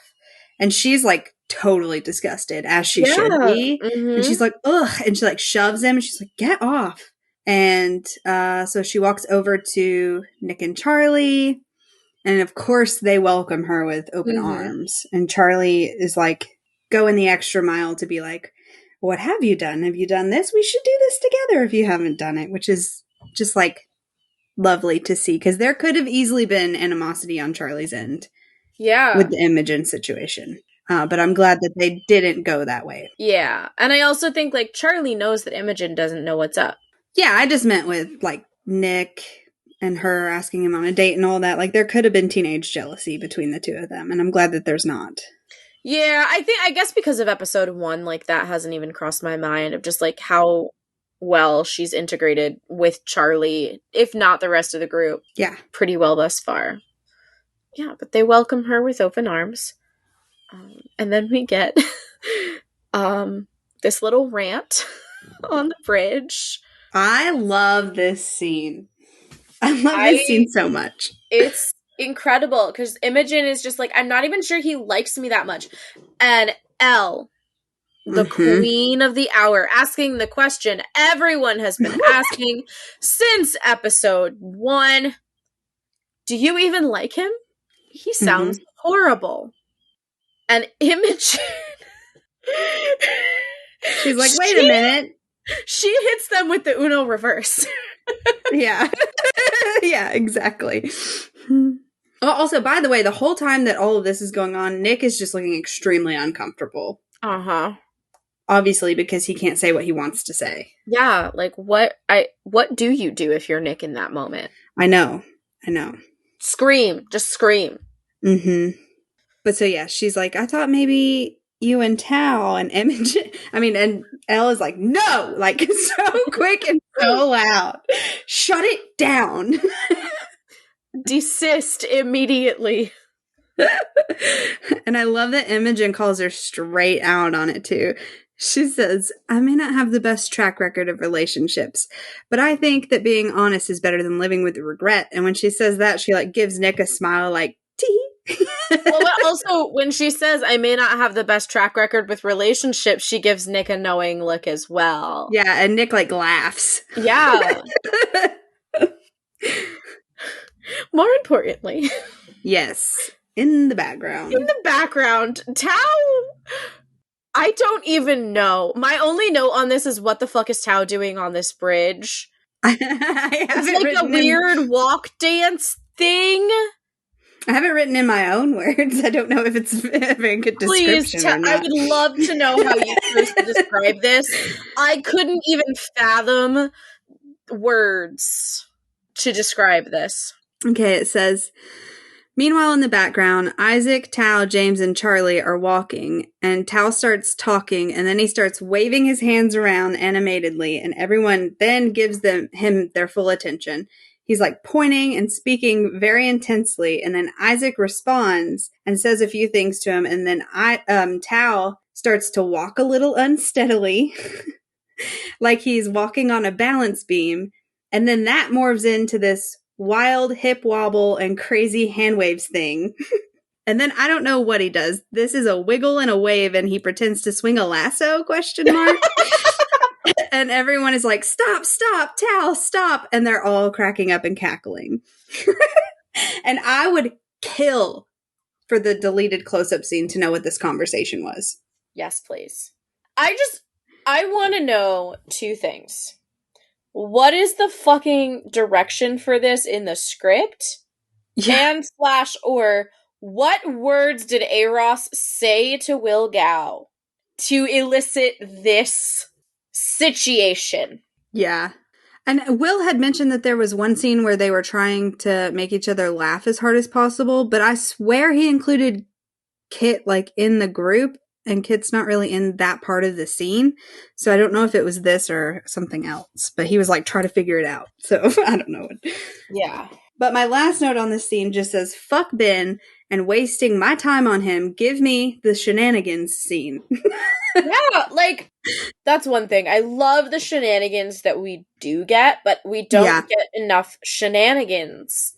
And she's, like, totally disgusted, as she should be. And she's like, ugh. And she, like, shoves him, and she's like, get off. And so she walks over to Nick and Charlie. And, of course, they welcome her with open arms. And Charlie is, like, going the extra mile to be like, what have you done? Have you done this? We should do this together if you haven't done it, which is just, like, lovely to see. Because there could have easily been animosity on Charlie's end. Yeah. With the Imogen situation. But I'm glad that they didn't go that way. Yeah. And I also think, like, Charlie knows that Imogen doesn't know what's up. Yeah, I just meant with, like, Nick and her asking him on a date and all that. Like, there could have been teenage jealousy between the two of them. And I'm glad that there's not. Yeah, I guess because of episode 1, like, that hasn't even crossed my mind of just, like, how well she's integrated with Charlie, if not the rest of the group. Yeah. Pretty well thus far. Yeah, but they welcome her with open arms. And then we get this little rant on the bridge. I love this scene. I love this scene so much. It's incredible because Imogen is just like, I'm not even sure he likes me that much. And Elle, the queen of the hour, asking the question everyone has been asking since episode 1. Do you even like him? He sounds horrible. And Imogen... She's like, wait a minute. She hits them with the Uno reverse. Yeah. Yeah, exactly. Also, by the way, the whole time that all of this is going on, Nick is just looking extremely uncomfortable. Obviously, because he can't say what he wants to say. Yeah, like, what do you do if you're Nick in that moment? I know. Scream. Just scream. Mm-hmm. But so, yeah, she's like, I thought maybe you and Tao and Imogen, and Elle is like, no, like, so quick and so loud. Shut it down. Desist immediately. And I love that Imogen calls her straight out on it, too. She says, I may not have the best track record of relationships, but I think that being honest is better than living with regret. And when she says that, she, like, gives Nick a smile, like, tee. Well, but also, when she says, I may not have the best track record with relationships, she gives Nick a knowing look as well. Yeah, and Nick, like, laughs. Yeah. More importantly. Yes. In the background. In the background, Tao... I don't even know. My only note on this is, what the fuck is Tao doing on this bridge? It's like a weird walk dance thing. I have it written in my own words. I don't know if it's a very good description or not. I would love to know how you chose to describe this. I couldn't even fathom words to describe this. Okay, it says, meanwhile, in the background, Isaac, Tao, James, and Charlie are walking, and Tao starts talking, and then he starts waving his hands around animatedly, and everyone then gives him their full attention. He's like pointing and speaking very intensely, and then Isaac responds and says a few things to him, and then Tao starts to walk a little unsteadily, like he's walking on a balance beam, and then that morphs into this wild hip wobble and crazy hand waves thing. And then I don't know what he does. This is a wiggle and a wave, and he pretends to swing a lasso, ? And everyone is like, stop, Tao, stop. And they're all cracking up and cackling. And I would kill for the deleted close-up scene to know what this conversation was. Yes, please. I want to know two things. What is the fucking direction for this in the script? Yeah. And or what words did Eros say to Will Gao to elicit this situation? Yeah. And Will had mentioned that there was one scene where they were trying to make each other laugh as hard as possible, but I swear he included Kit, like, in the group, and Kit's not really in that part of the scene. So I don't know if it was this or something else, but he was like, try to figure it out. So I don't know. Yeah. But my last note on this scene just says, fuck Ben and wasting my time on him. Give me the shenanigans scene. Yeah, like, that's one thing. I love the shenanigans that we do get, but we don't get enough shenanigans.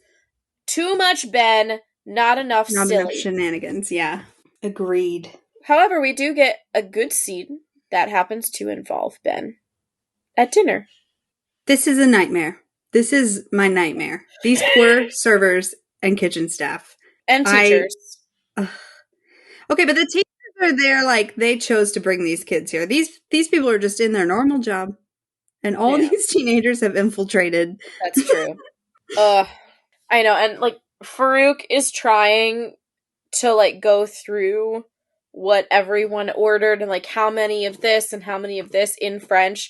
Too much Ben, not enough silly. Not enough shenanigans, yeah. Agreed. However, we do get a good scene that happens to involve Ben at dinner. This is a nightmare. This is my nightmare. These poor servers and kitchen staff. And teachers. Okay, but the teachers are there, like, they chose to bring these kids here. These people are just in their normal job. And all these teenagers have infiltrated. That's true. I know, and, like, Farouk is trying to, like, go through what everyone ordered and, like, how many of this and how many of this in French.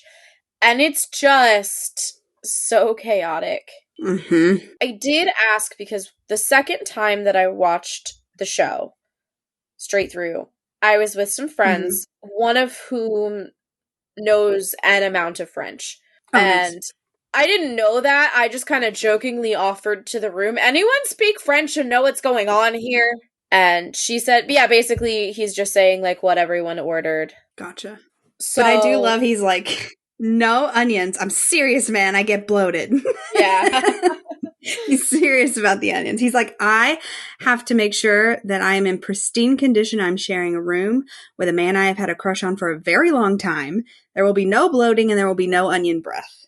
And it's just so chaotic. Mm-hmm. I did ask, because the second time that I watched the show straight through, I was with some friends, one of whom knows an amount of French. Oh, and nice. I didn't know that. I just kind of jokingly offered to the room, anyone speak French and know what's going on here? And she said, yeah, basically he's just saying, like, what everyone ordered. Gotcha. So, but I do love, he's like, no onions. I'm serious, man. I get bloated. Yeah. He's serious about the onions. He's like, I have to make sure that I am in pristine condition. I'm sharing a room with a man I have had a crush on for a very long time. There will be no bloating and there will be no onion breath.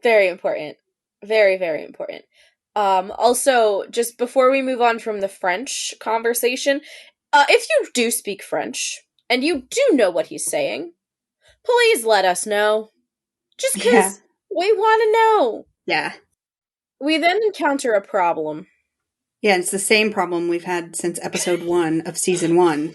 Very important. Very, very important. Also, just before we move on from the French conversation, if you do speak French and you do know what he's saying, please let us know. Just because we want to know. Yeah. We then encounter a problem. Yeah, it's the same problem we've had since episode 1 of season 1.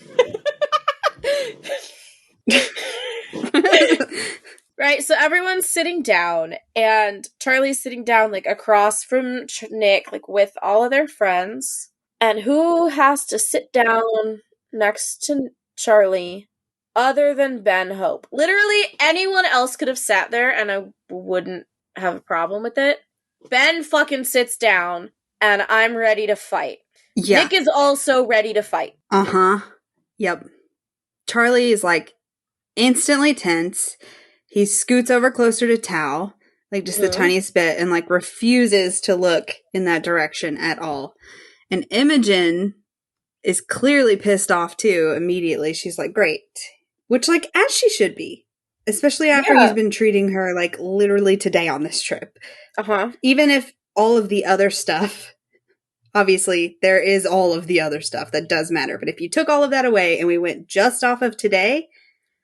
Right, so everyone's sitting down, and Charlie's sitting down, like, across from Nick, like, with all of their friends. And who has to sit down next to Charlie other than Ben Hope? Literally, anyone else could have sat there, and I wouldn't have a problem with it. Ben fucking sits down, and I'm ready to fight. Yeah. Nick is also ready to fight. Uh-huh. Yep. Charlie is, like, instantly tense. He scoots over closer to Tao, like just the tiniest bit, and like refuses to look in that direction at all. And Imogen is clearly pissed off too immediately. She's like, great. Which, like, as she should be. Especially after he's been treating her, like, literally today on this trip. Uh-huh. Even if all of the other stuff, obviously, there is all of the other stuff that does matter. But if you took all of that away and we went just off of today...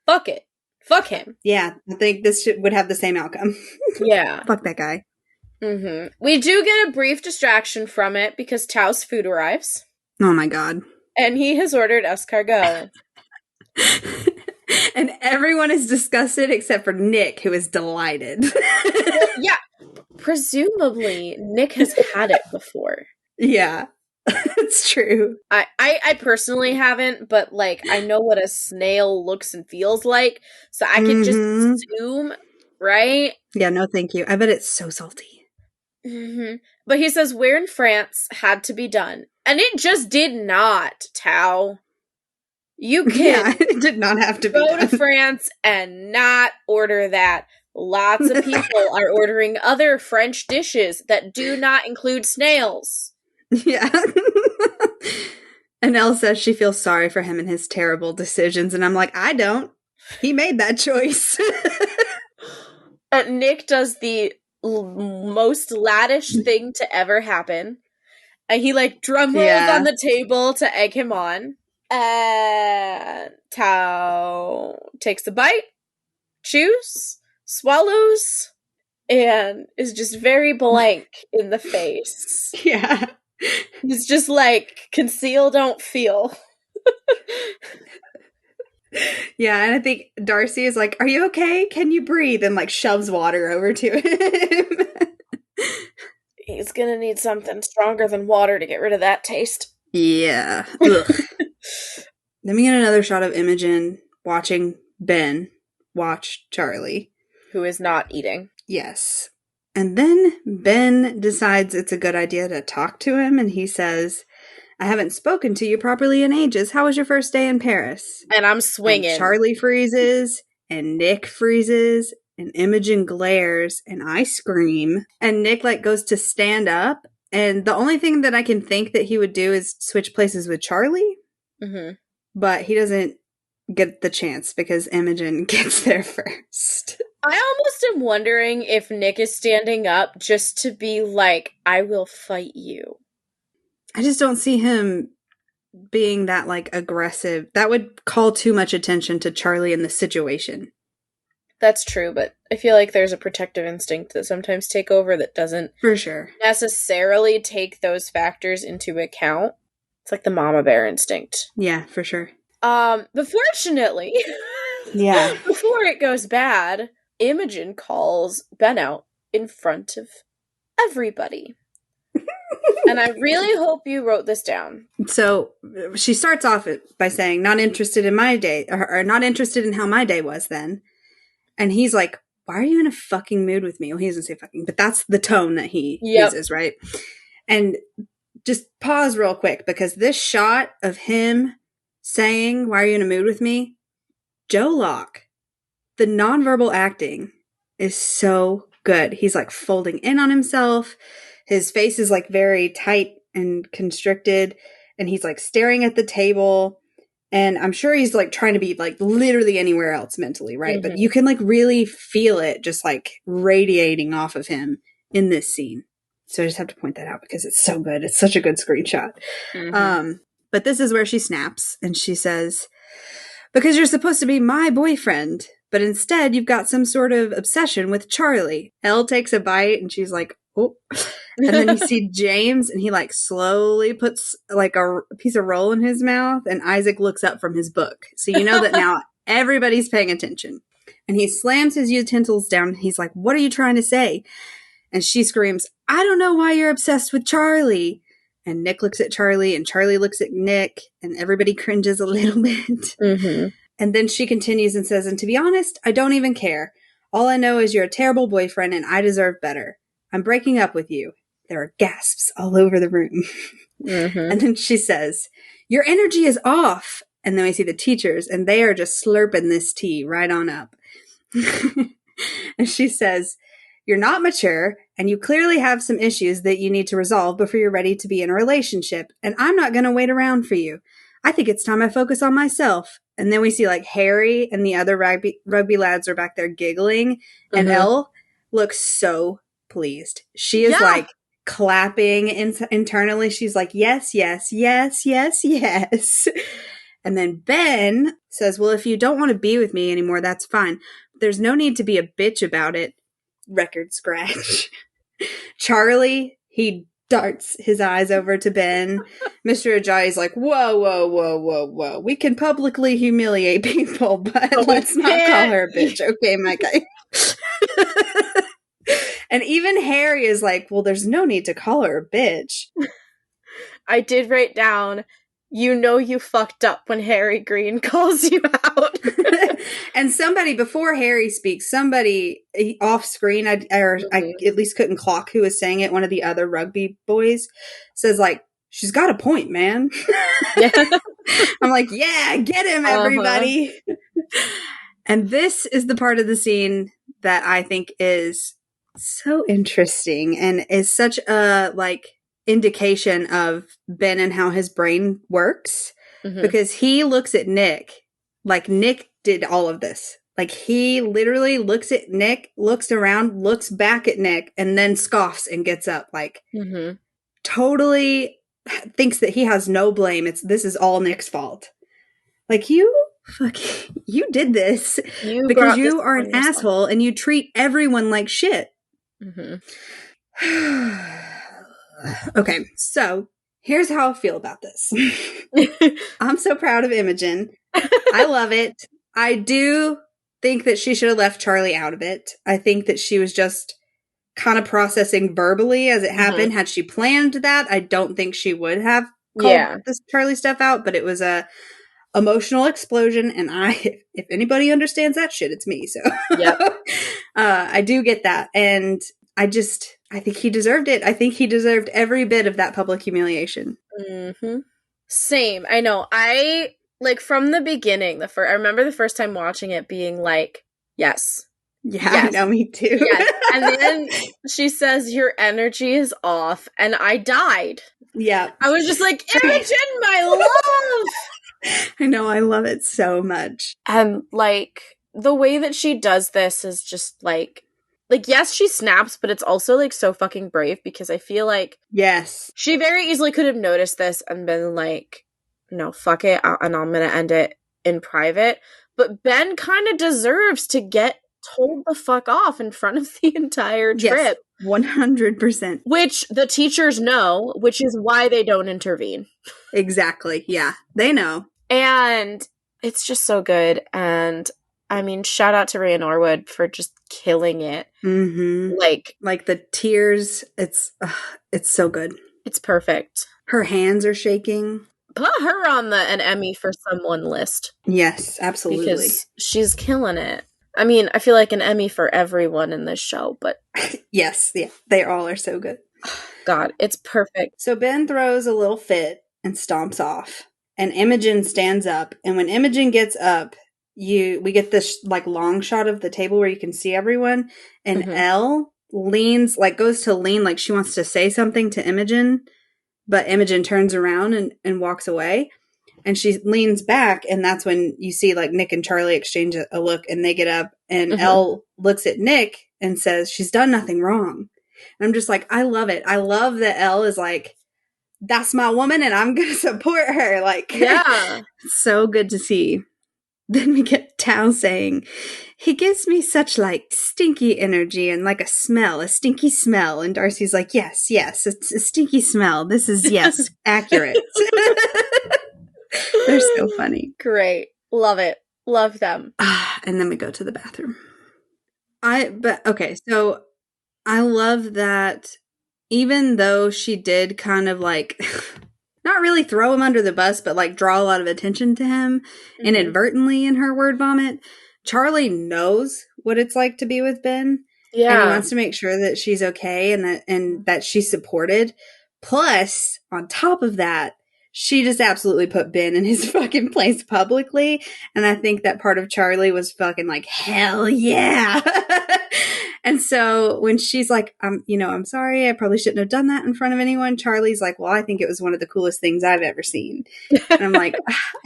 Fuck it. Fuck him. Yeah, I think this would have the same outcome. Yeah. Fuck that guy. Mm-hmm. We do get a brief distraction from it because Tao's food arrives. Oh my god. And he has ordered escargot. And everyone is disgusted except for Nick, who is delighted. Well, yeah. Presumably, Nick has had it before. Yeah. It's true. I personally haven't, but, like, I know what a snail looks and feels like, so I can just assume, right? Yeah, no thank you. I bet it's so salty. Mm-hmm. But he says, where in France had to be done. And it just did not, Tao. You can it did not have to go to France and not order that. Lots of people are ordering other French dishes that do not include snails. Yeah. And Elle says she feels sorry for him and his terrible decisions. And I'm like, I don't. He made that choice. Nick does the most laddish thing to ever happen. And he, like, drum rolls on the table to egg him on. And Tao takes a bite, chews, swallows, and is just very blank in the face. Yeah. He's just like, conceal, don't feel. Yeah, and I think Darcy is like, are you okay? Can you breathe? And, like, shoves water over to him. He's gonna need something stronger than water to get rid of that taste. Yeah. Ugh. Then we get another shot of Imogen watching Ben watch Charlie. Who is not eating. Yes. And then Ben decides it's a good idea to talk to him, and he says, I haven't spoken to you properly in ages. How was your first day in Paris? And I'm swinging. And Charlie freezes, and Nick freezes, and Imogen glares, and I scream. And Nick, like, goes to stand up, and the only thing that I can think that he would do is switch places with Charlie. Mm-hmm. But he doesn't get the chance because Imogen gets there first. I almost am wondering if Nick is standing up just to be like, I will fight you. I just don't see him being that, like, aggressive. That would call too much attention to Charlie in the situation. That's true, but I feel like there's a protective instinct that sometimes take over that doesn't for sure necessarily take those factors into account. It's like the mama bear instinct. Yeah, for sure. But fortunately, yeah, before it goes bad, Imogen calls Ben out in front of everybody. And I really hope you wrote this down. So she starts off by saying, not interested in my day, or not interested in how my day was then. And he's like, why are you in a fucking mood with me? Well, he doesn't say fucking, but that's the tone that he uses, right? And just pause real quick, because this shot of him saying, why are you in a mood with me? Joe Locke, the nonverbal acting is so good. He's like folding in on himself. His face is like very tight and constricted, and he's like staring at the table. And I'm sure he's like trying to be like literally anywhere else mentally, right? Mm-hmm. But you can like really feel it just like radiating off of him in this scene. So I just have to point that out because it's so good. It's such a good screenshot. Mm-hmm. But this is where she snaps and she says, because you're supposed to be my boyfriend, but instead you've got some sort of obsession with Charlie. Elle takes a bite and she's like, oh. And then you see James and he like slowly puts like a piece of roll in his mouth, and Isaac looks up from his book. So you know that now everybody's paying attention. And he slams his utensils down. He's like, what are you trying to say? And she screams, I don't know why you're obsessed with Charlie. And Nick looks at Charlie, and Charlie looks at Nick, and everybody cringes a little bit. Mm-hmm. And then she continues and says, and to be honest, I don't even care. All I know is you're a terrible boyfriend, and I deserve better. I'm breaking up with you. There are gasps all over the room. Mm-hmm. And then she says, your energy is off. And then we see the teachers, and they are just slurping this tea right on up. And she says, you're not mature, and you clearly have some issues that you need to resolve before you're ready to be in a relationship, and I'm not going to wait around for you. I think it's time I focus on myself. And then we see like Harry and the other rugby lads are back there giggling, and Elle looks so pleased. She is like clapping internally. She's like, yes, yes, yes, yes, yes. And then Ben says, well, if you don't want to be with me anymore, that's fine. There's no need to be a bitch about it. Record scratch. Charlie, he darts his eyes over to Ben. Mr. Ajayi's like, whoa, whoa, whoa, whoa, whoa. We can publicly humiliate people, but let's not call her a bitch. Okay, my guy. And even Harry is like, well, there's no need to call her a bitch. I did write down, you know you fucked up when Harry Green calls you out. And somebody, before Harry speaks, somebody off screen, I at least couldn't clock who was saying it, one of the other rugby boys, says like, she's got a point, man. Yeah. I'm like, yeah, get him, everybody. And this is the part of the scene that I think is so interesting and is such a like indication of Ben and how his brain works, because he looks at Nick like Nick did all of this. Like he literally looks at Nick, looks around, looks back at Nick, and then scoffs and gets up. Like totally thinks that he has no blame. This is all Nick's fault. Like you did this because you are an asshole and you treat everyone like shit. Okay, so here's how I feel about this. I'm so proud of Imogen. I love it. I do think that she should have left Charlie out of it. I think that she was just kind of processing verbally as it happened. Had she planned that, I don't think she would have called this Charlie stuff out, but it was a emotional explosion, and if anybody understands that shit, it's me. So I do get that, and I think he deserved it. I think he deserved every bit of that public humiliation. Same. I know. I like from the beginning, I remember the first time watching it being like, yes. Yeah, yes. I know, me too. Yes. And then she says, your energy is off, and I died. Yeah. I was just like, Imogen, my love! I know, I love it so much. And like, the way that she does this is just like, yes, she snaps, but it's also, like, so fucking brave, because I feel like... Yes. She very easily could have noticed this and been like, no, fuck it, and I'm gonna end it in private. But Ben kind of deserves to get told the fuck off in front of the entire trip. Yes, 100%. Which the teachers know, which is why they don't intervene. Exactly, yeah. They know. And it's just so good, and... I mean, shout out to Rhea Norwood for just killing it. Like the tears, it's so good. It's perfect. Her hands are shaking. Put her on an Emmy for Someone list. Yes, absolutely. Because she's killing it. I mean, I feel like an Emmy for everyone in this show, but... Yes, yeah, they all are so good. God, it's perfect. So Ben throws a little fit and stomps off. And Imogen stands up. And when Imogen gets up... we get this like long shot of the table where you can see everyone, and Elle leans, like goes to lean like she wants to say something to Imogen, but Imogen turns around and walks away, and she leans back, and that's when you see like Nick and Charlie exchange a look, and they get up, and Elle looks at Nick and says, she's done nothing wrong. And I'm just like, I love it. I love that Elle is like, that's my woman and I'm gonna support her. Like, yeah. It's so good to see. Then we get Tao saying, he gives me such, like, stinky energy and, like, a stinky smell. And Darcy's like, yes, it's a stinky smell. This is, yes, accurate. They're so funny. Great. Love it. Love them. And then we go to the bathroom. So I love that even though she did kind of like not really throw him under the bus, but like draw a lot of attention to him inadvertently in her word vomit, Charlie knows what it's like to be with Ben. Yeah. And he wants to make sure that she's okay and that she's supported. Plus, on top of that, she just absolutely put Ben in his fucking place publicly. And I think that part of Charlie was fucking like, hell yeah. And so when she's like, I'm sorry, I probably shouldn't have done that in front of anyone. Charlie's like, well, I think it was one of the coolest things I've ever seen. And I'm like,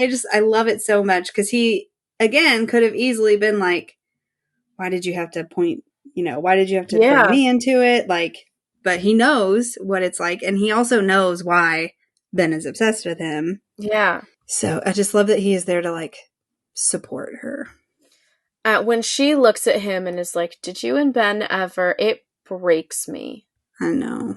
I love it so much. Cause he, again, could have easily been like, why did you have to throw me into it? Like, but he knows what it's like. And he also knows why Ben is obsessed with him. Yeah. So I just love that he is there to like support her. When she looks at him and is like, did you and Ben ever? It breaks me. I know.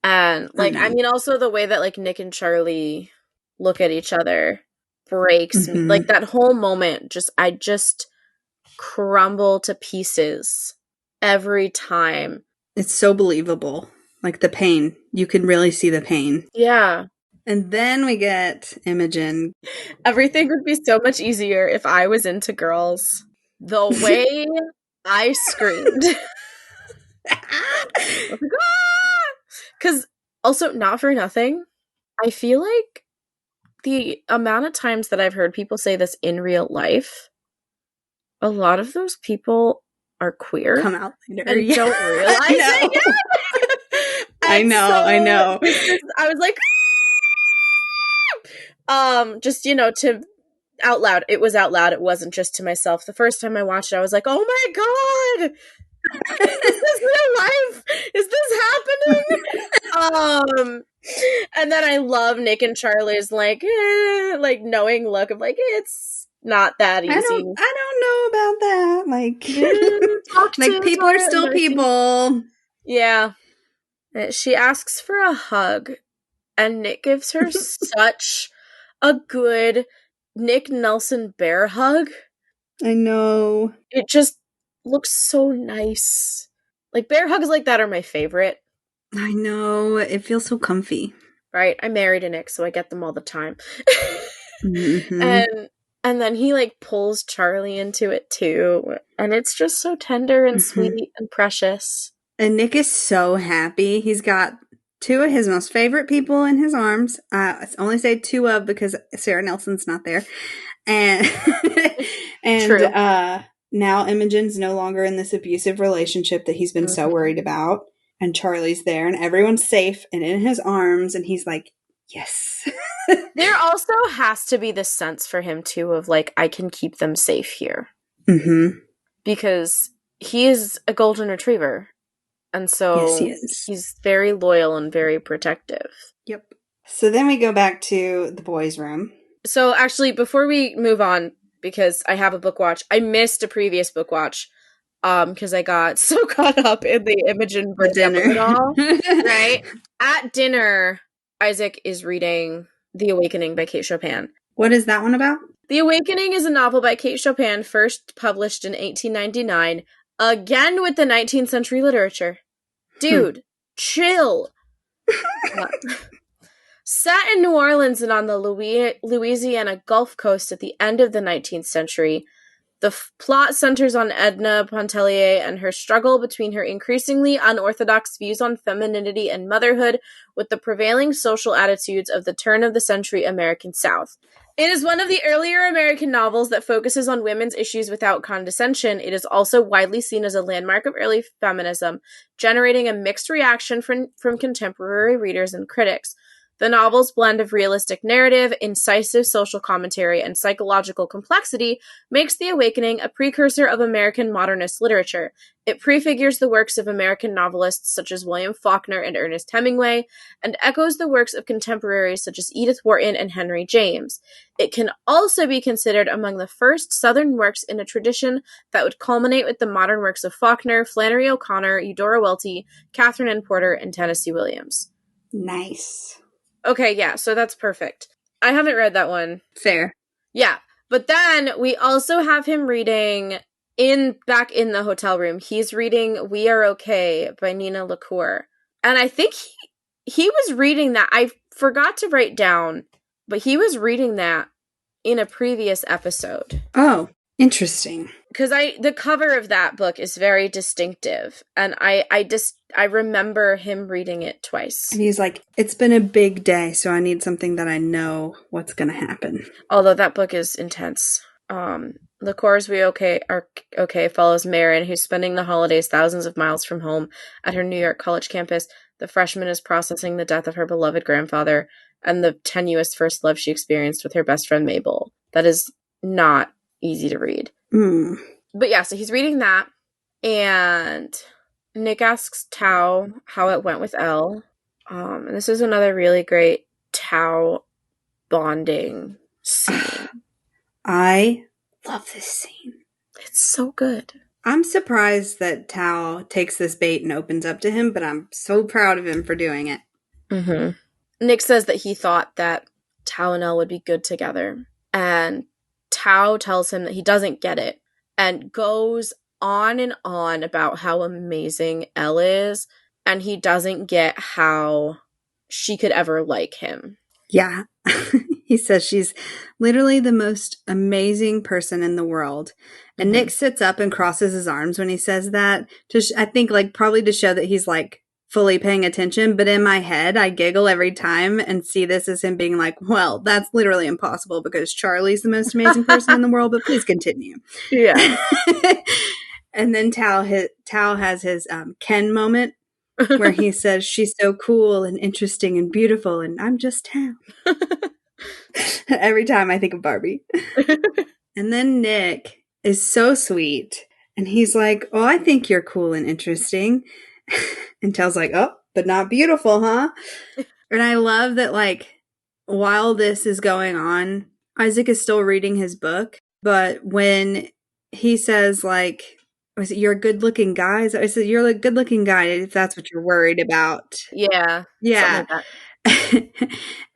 And like, I mean, also the way that like Nick and Charlie look at each other breaks me. Like that whole moment, I just crumble to pieces every time. It's so believable. Like the pain. You can really see the pain. Yeah. And then we get Imogen. Everything would be so much easier if I was into girls. The way I screamed. Because also, not for nothing, I feel like the amount of times that I've heard people say this in real life, a lot of those people are queer. Come out later. And don't realize it yet. I know. I was like, just, to out loud. It was out loud. It wasn't just to myself. The first time I watched it, I was like, oh my God, is this real life? Is this happening? And then I love Nick and Charlie's like knowing look of like, it's not that easy. I don't know about that. Like people are still people. Yeah. She asks for a hug and Nick gives her such a good Nick Nelson bear hug. I know. It just looks so nice. Like bear hugs like that are my favorite. I know. It feels so comfy. Right. I'm married to Nick, so I get them all the time. And then he like pulls Charlie into it too. And it's just so tender and sweet and precious. And Nick is so happy. He's got two of his most favorite people in his arms. I only say two of because Sarah Nelson's not there. And now Imogen's no longer in this abusive relationship that he's been so worried about. And Charlie's there and everyone's safe and in his arms. And he's like, yes. There also has to be this sense for him too of like, I can keep them safe here. Because he is a golden retriever. And so yes, he is. He's very loyal and very protective. Yep. So then we go back to the boys' room. So actually, before we move on, because I have a book watch, I missed a previous book watch because I got so caught up in the Imogen dinner. Right? At dinner, Isaac is reading The Awakening by Kate Chopin. What is that one about? The Awakening is a novel by Kate Chopin, first published in 1899. Again with the 19th century literature. Dude, chill. Set in New Orleans and on the Louisiana Gulf Coast at the end of the 19th century, the plot centers on Edna Pontellier and her struggle between her increasingly unorthodox views on femininity and motherhood with the prevailing social attitudes of the turn-of-the-century American South. It is one of the earlier American novels that focuses on women's issues without condescension. It is also widely seen as a landmark of early feminism, generating a mixed reaction from contemporary readers and critics. The novel's blend of realistic narrative, incisive social commentary, and psychological complexity makes The Awakening a precursor of American modernist literature. It prefigures the works of American novelists such as William Faulkner and Ernest Hemingway, and echoes the works of contemporaries such as Edith Wharton and Henry James. It can also be considered among the first Southern works in a tradition that would culminate with the modern works of Faulkner, Flannery O'Connor, Eudora Welty, Catherine Ann Porter, and Tennessee Williams. Nice. Okay, yeah, so that's perfect. I haven't read that one. Fair. Yeah. But then we also have him reading back in the hotel room. He's reading We Are Okay by Nina LaCour. And I think he was reading that. I forgot to write down, but he was reading that in a previous episode. Oh, interesting. Because the cover of that book is very distinctive, and I remember him reading it twice. And he's like, it's been a big day, so I need something that I know what's going to happen. Although that book is intense. LaCour's We Are Okay follows Marin, who's spending the holidays thousands of miles from home at her New York college campus. The freshman is processing the death of her beloved grandfather and the tenuous first love she experienced with her best friend Mabel. That is not easy to read. But yeah, so he's reading that, and Nick asks Tao how it went with Elle. And this is another really great Tao bonding scene. I love this scene. It's so good. I'm surprised that Tao takes this bait and opens up to him, but I'm so proud of him for doing it. Mm-hmm. Nick says that he thought that Tao and Elle would be good together, and Tao tells him that he doesn't get it, and goes on and on about how amazing Elle is, and he doesn't get how she could ever like him. Yeah. He says she's literally the most amazing person in the world. And Nick sits up and crosses his arms when he says that. I think like probably to show that he's like fully paying attention. But in my head, I giggle every time and see this as him being like, well, that's literally impossible because Charlie's the most amazing person in the world. But please continue. Yeah. And then Tao has his Ken moment where he says, she's so cool and interesting and beautiful. And I'm just Tao. Every time I think of Barbie. And then Nick is so sweet. And he's like, oh, I think you're cool and interesting. And Tao's like, oh, but not beautiful, huh? And I love that, like, while this is going on, Isaac is still reading his book. But when he says, like, was it you're a good-looking guy? I said, you're a good-looking guy if that's what you're worried about. Yeah. Yeah.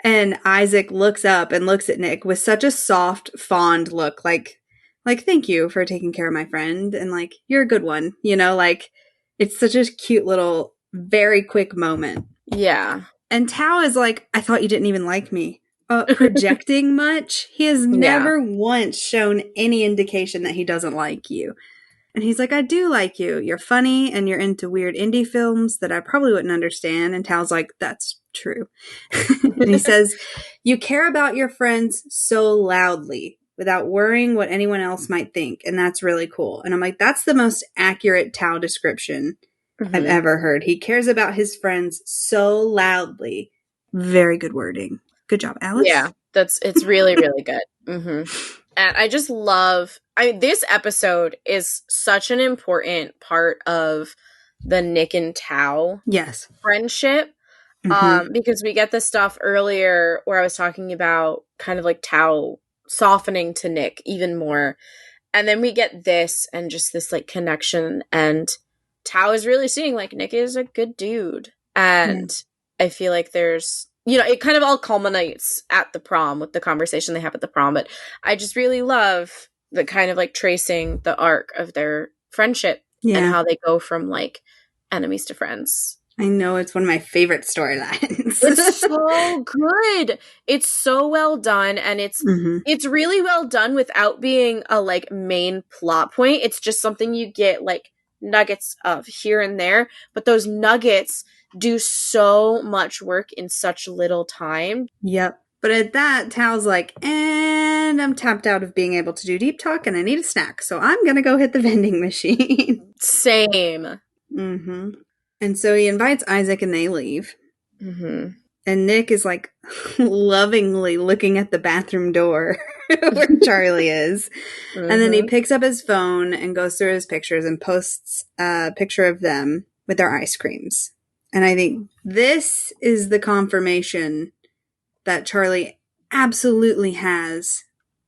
And Isaac looks up and looks at Nick with such a soft, fond look, like thank you for taking care of my friend, and like you're a good one, you know, like it's such a cute little, very quick moment. Yeah. And Tao is like, I thought you didn't even like me. Projecting much. He has never once shown any indication that he doesn't like you. And he's like, I do like you. You're funny and you're into weird indie films that I probably wouldn't understand. And Tao's like, that's true. And he says, you care about your friends so loudly without worrying what anyone else might think. And that's really cool. And I'm like, that's the most accurate Tao description I've ever heard. He cares about his friends so loudly. Very good wording. Good job, Alice. Yeah, it's really, really good. And I just love, this episode is such an important part of the Nick and Tao friendship. Because we get the stuff earlier where I was talking about kind of like Tao softening to Nick even more. And then we get this and just this like connection, and Tao is really seeing like Nick is a good dude. And I feel like there's, you know, it kind of all culminates at the prom with the conversation they have at the prom. But I just really love the kind of like tracing the arc of their friendship and how they go from like enemies to friends. I know, it's one of my favorite storylines. It's so good. It's so well done, and it's really well done without being a like main plot point. It's just something you get like nuggets of here and there, but those nuggets do so much work in such little time. Yep. But at that, Tao's like, and I'm tapped out of being able to do deep talk and I need a snack, so I'm gonna go hit the vending machine. Same. And so he invites Isaac and they leave. And Nick is like lovingly looking at the bathroom door where Charlie is. And then he picks up his phone and goes through his pictures and posts a picture of them with their ice creams. And I think this is the confirmation that Charlie absolutely has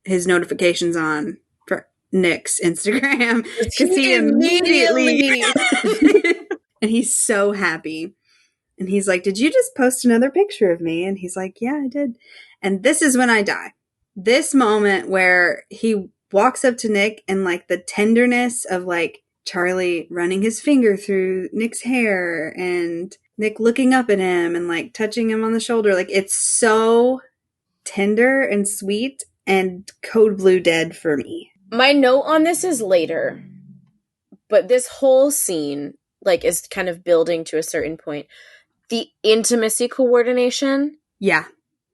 his notifications on for Nick's Instagram. Because he immediately... And he's so happy. And he's like, did you just post another picture of me? And he's like, yeah, I did. And this is when I die. this moment where he walks up to Nick and like the tenderness of like Charlie running his finger through Nick's hair and Nick looking up at him and like touching him on the shoulder. Like it's so tender and sweet and code blue dead for me. My note on this is later, but this whole scene like is kind of building to a certain point. The intimacy coordination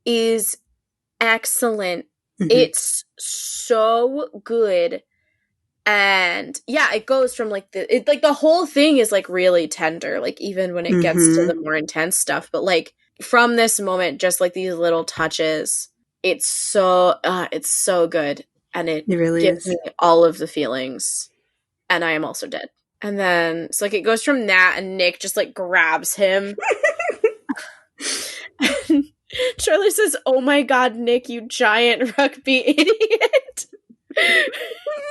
is excellent. Mm-hmm. It's so good. And yeah, it goes from like the whole thing is like really tender, like even when it gets to the more intense stuff. But like from this moment, just like these little touches, it's so good. And it really gives me all of the feelings. And I am also dead. And then it's like it goes from that and Nick just like grabs him. And Charlie says, "Oh my God, Nick, you giant rugby idiot."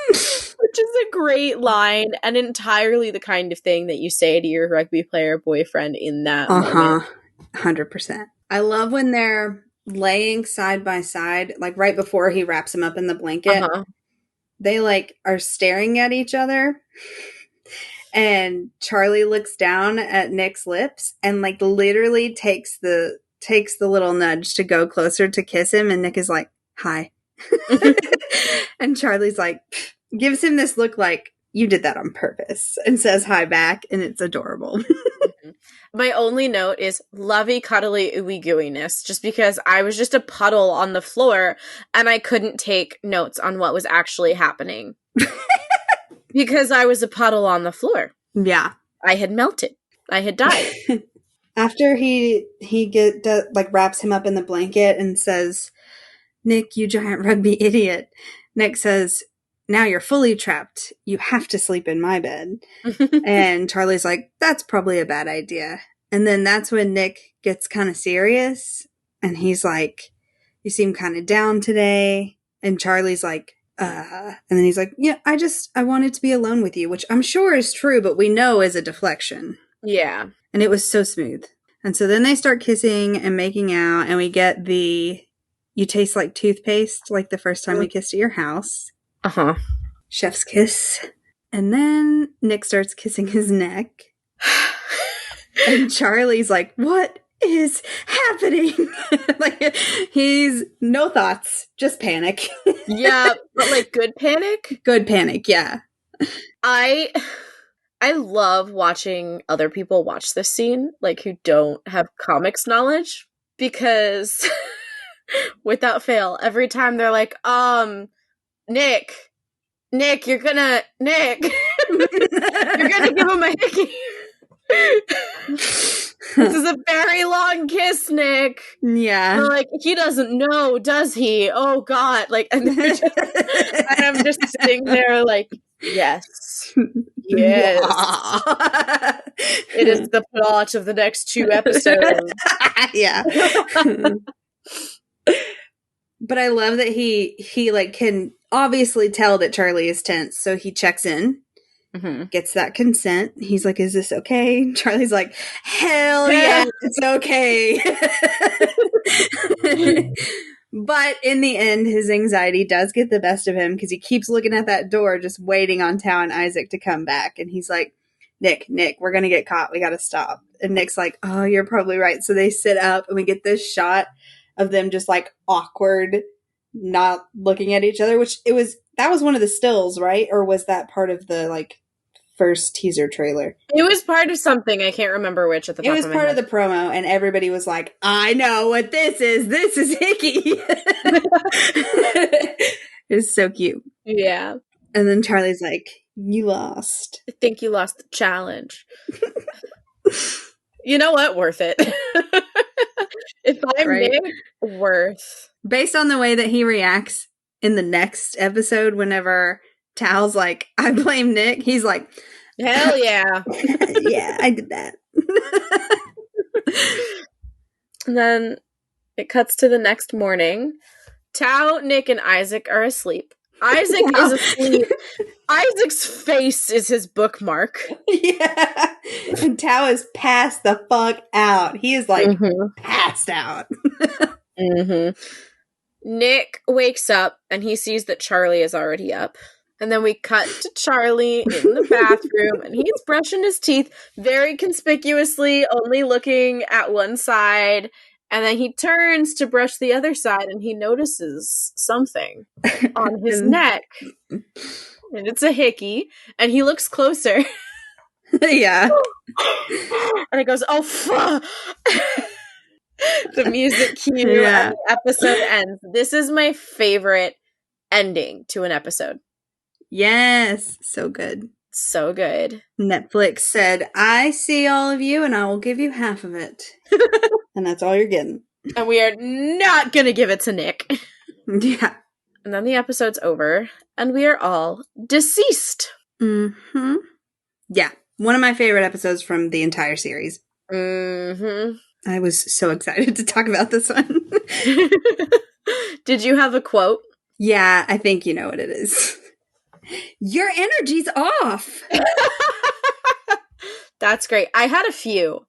Which is a great line and entirely the kind of thing that you say to your rugby player boyfriend in that moment. 100%. I love when they're laying side by side, like right before he wraps him up in the blanket. They like are staring at each other. And Charlie looks down at Nick's lips and like literally takes the little nudge to go closer to kiss him. And Nick is like, "Hi." And Charlie's like, gives him this look like, "You did that on purpose," and says hi back. And it's adorable. My only note is lovey, cuddly, ooey gooiness, just because I was just a puddle on the floor and I couldn't take notes on what was actually happening. Because I was a puddle on the floor. Yeah. I had melted. I had died. After he wraps him up in the blanket and says, "Nick, you giant rugby idiot," Nick says, "Now you're fully trapped. You have to sleep in my bed." And Charlie's like, "That's probably a bad idea." And then that's when Nick gets kind of serious. And he's like, "You seem kind of down today." And Charlie's like, and then he's like, "Yeah, I wanted to be alone with you," which I'm sure is true, but we know is a deflection. Yeah. And it was so smooth. And so then they start kissing and making out, and we get the "you taste like toothpaste," like the first time we kissed at your house. Chef's kiss. And then Nick starts kissing his neck. And Charlie's like, "What is happening?" Like, he's no thoughts, just panic. Yeah, but like good panic? Good panic, yeah. I love watching other people watch this scene, like who don't have comics knowledge, because without fail, every time they're like, Nick, you're gonna give him a hickey. This is a very long kiss, Nick. Yeah. And like, he doesn't know, does he? Oh God. Like, and I'm just sitting there like, yes. It is the plot of the next 2 episodes. Yeah. But I love that he like can obviously tell that Charlie is tense, so he checks in. Gets that consent. He's like, "Is this okay?" Charlie's like, "Hell yeah, it's okay." But in the end, his anxiety does get the best of him because he keeps looking at that door, just waiting on Tao and Isaac to come back. And he's like, Nick, we're going to get caught. We got to stop." And Nick's like, "Oh, you're probably right." So they sit up and we get this shot of them just like awkward, not looking at each other, that was one of the stills, right? Or was that part of the like first teaser trailer? It was part of something. I can't remember which at the top of my head. It was part of the promo, and everybody was like, "I know what this is. This is Hickey." It was so cute. Yeah. And then Charlie's like, "You lost." "I think you lost the challenge." You know what? Worth it. If I'm Nick, worth. Based on the way that he reacts in the next episode, whenever Tao's like, "I blame Nick," he's like, "Hell yeah." Yeah, I did that. And then it cuts to the next morning. Tao, Nick, and Isaac are asleep. Isaac is asleep. Isaac's face is his bookmark. Yeah. And Tao is passed the fuck out. He is like passed out. Nick wakes up and he sees that Charlie is already up. And then we cut to Charlie in the bathroom and he's brushing his teeth very conspicuously, only looking at one side. And then he turns to brush the other side and he notices something on his neck. And it's a hickey. And he looks closer. Yeah. And it goes, oh, fuck. The music cue and the episode ends. This is my favorite ending to an episode. Yes. So good. So good. Netflix said, I see all of you and I will give you half of it. And that's all you're getting. And we are not going to give it to Nick. Yeah. And then the episode's over and we are all deceased. Mm-hmm. Yeah. One of my favorite episodes from the entire series. Mm-hmm. I was so excited to talk about this one. Did you have a quote? Yeah, I think you know what it is. Your energy's off. That's great. I had a few.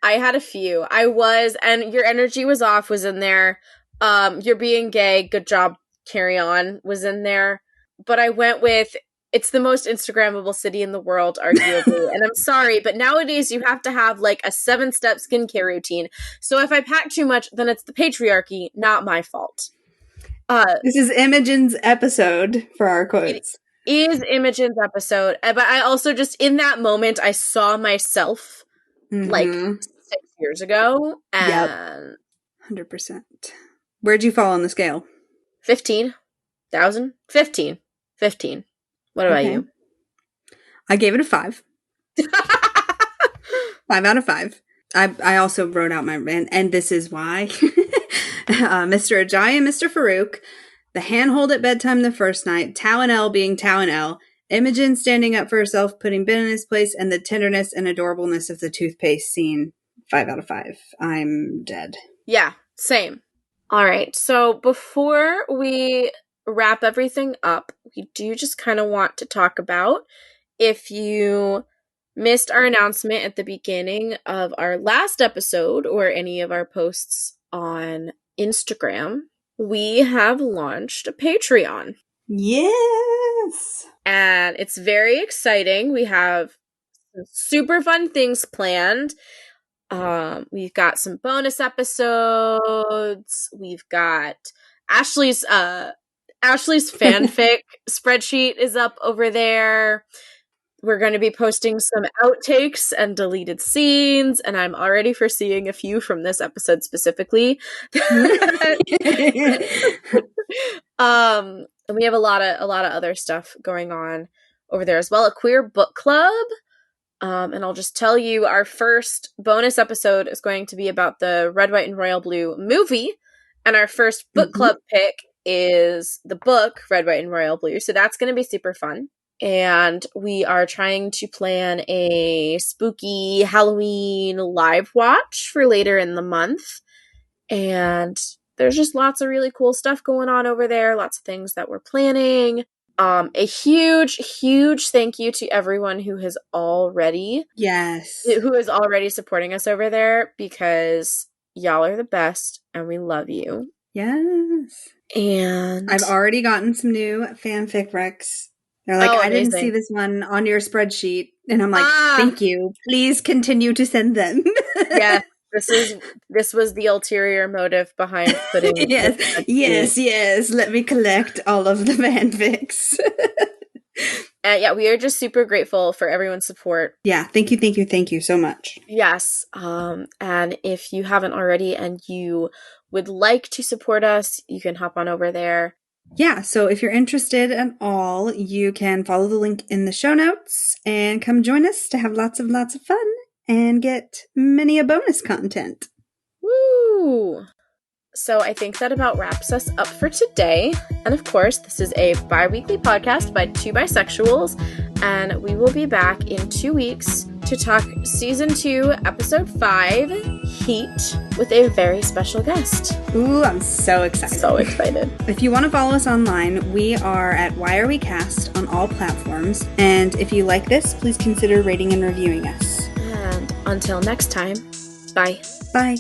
And your energy was off was in there. You're being gay. Good job. Carry on was in there. But I went with, it's the most Instagrammable city in the world, arguably. And I'm sorry, but nowadays you have to have like a 7-step skincare routine. So if I pack too much, then it's the patriarchy, not my fault. This is Imogen's episode for our quotes. It is Imogen's episode. But I also just, in that moment, I saw myself like 6 years ago. And 100%. Where'd you fall on the scale? 15,000? 15. What about you? I gave it a 5. 5 out of 5. I also wrote out my rant, and this is why. Mr. Ajayi and Mr. Farouk, the handhold at bedtime the first night, Tao and Elle being Tao and Elle, Imogen standing up for herself, putting Ben in his place, and the tenderness and adorableness of the toothpaste scene. 5 out of 5. I'm dead. Yeah, same. All right, so before we wrap everything up, we do just kind of want to talk about, if you missed our announcement at the beginning of our last episode or any of our posts on Instagram, we have launched a Patreon. Yes! And it's very exciting. We have super fun things planned. We've got some bonus episodes. We've got Ashley's fanfic spreadsheet is up over there. We're going to be posting some outtakes and deleted scenes, and I'm already foreseeing a few from this episode specifically. And we have a lot of other stuff going on over there as well. A queer book club. And I'll just tell you, our first bonus episode is going to be about the Red, White, and Royal Blue movie. And our first book club pick is the book, Red, White, and Royal Blue. So that's going to be super fun. And we are trying to plan a spooky Halloween live watch for later in the month. And there's just lots of really cool stuff going on over there. Lots of things that we're planning. A huge, huge thank you to everyone who is already supporting us over there, because y'all are the best and we love you. Yes. And I've already gotten some new fanfic recs. They're like, I didn't see this one on your spreadsheet. And I'm like, thank you. Please continue to send them. Yeah. This was the ulterior motive behind putting yes. Let me collect all of the fanfics. Yeah, we are just super grateful for everyone's support. Yeah, thank you so much. Yes. And if you haven't already and you would like to support us, you can hop on over there. Yeah, so if you're interested at all, you can follow the link in the show notes and come join us to have lots of fun and get many a bonus content. Woo! So I think that about wraps us up for today. And of course, this is a bi-weekly podcast by two bisexuals, and we will be back in 2 weeks to talk Season 2, Episode 5, Heat, with a very special guest. Ooh, I'm so excited. So excited. If you want to follow us online, we are at Why Are We Cast on all platforms. And if you like this, please consider rating and reviewing us. And until next time, bye. Bye.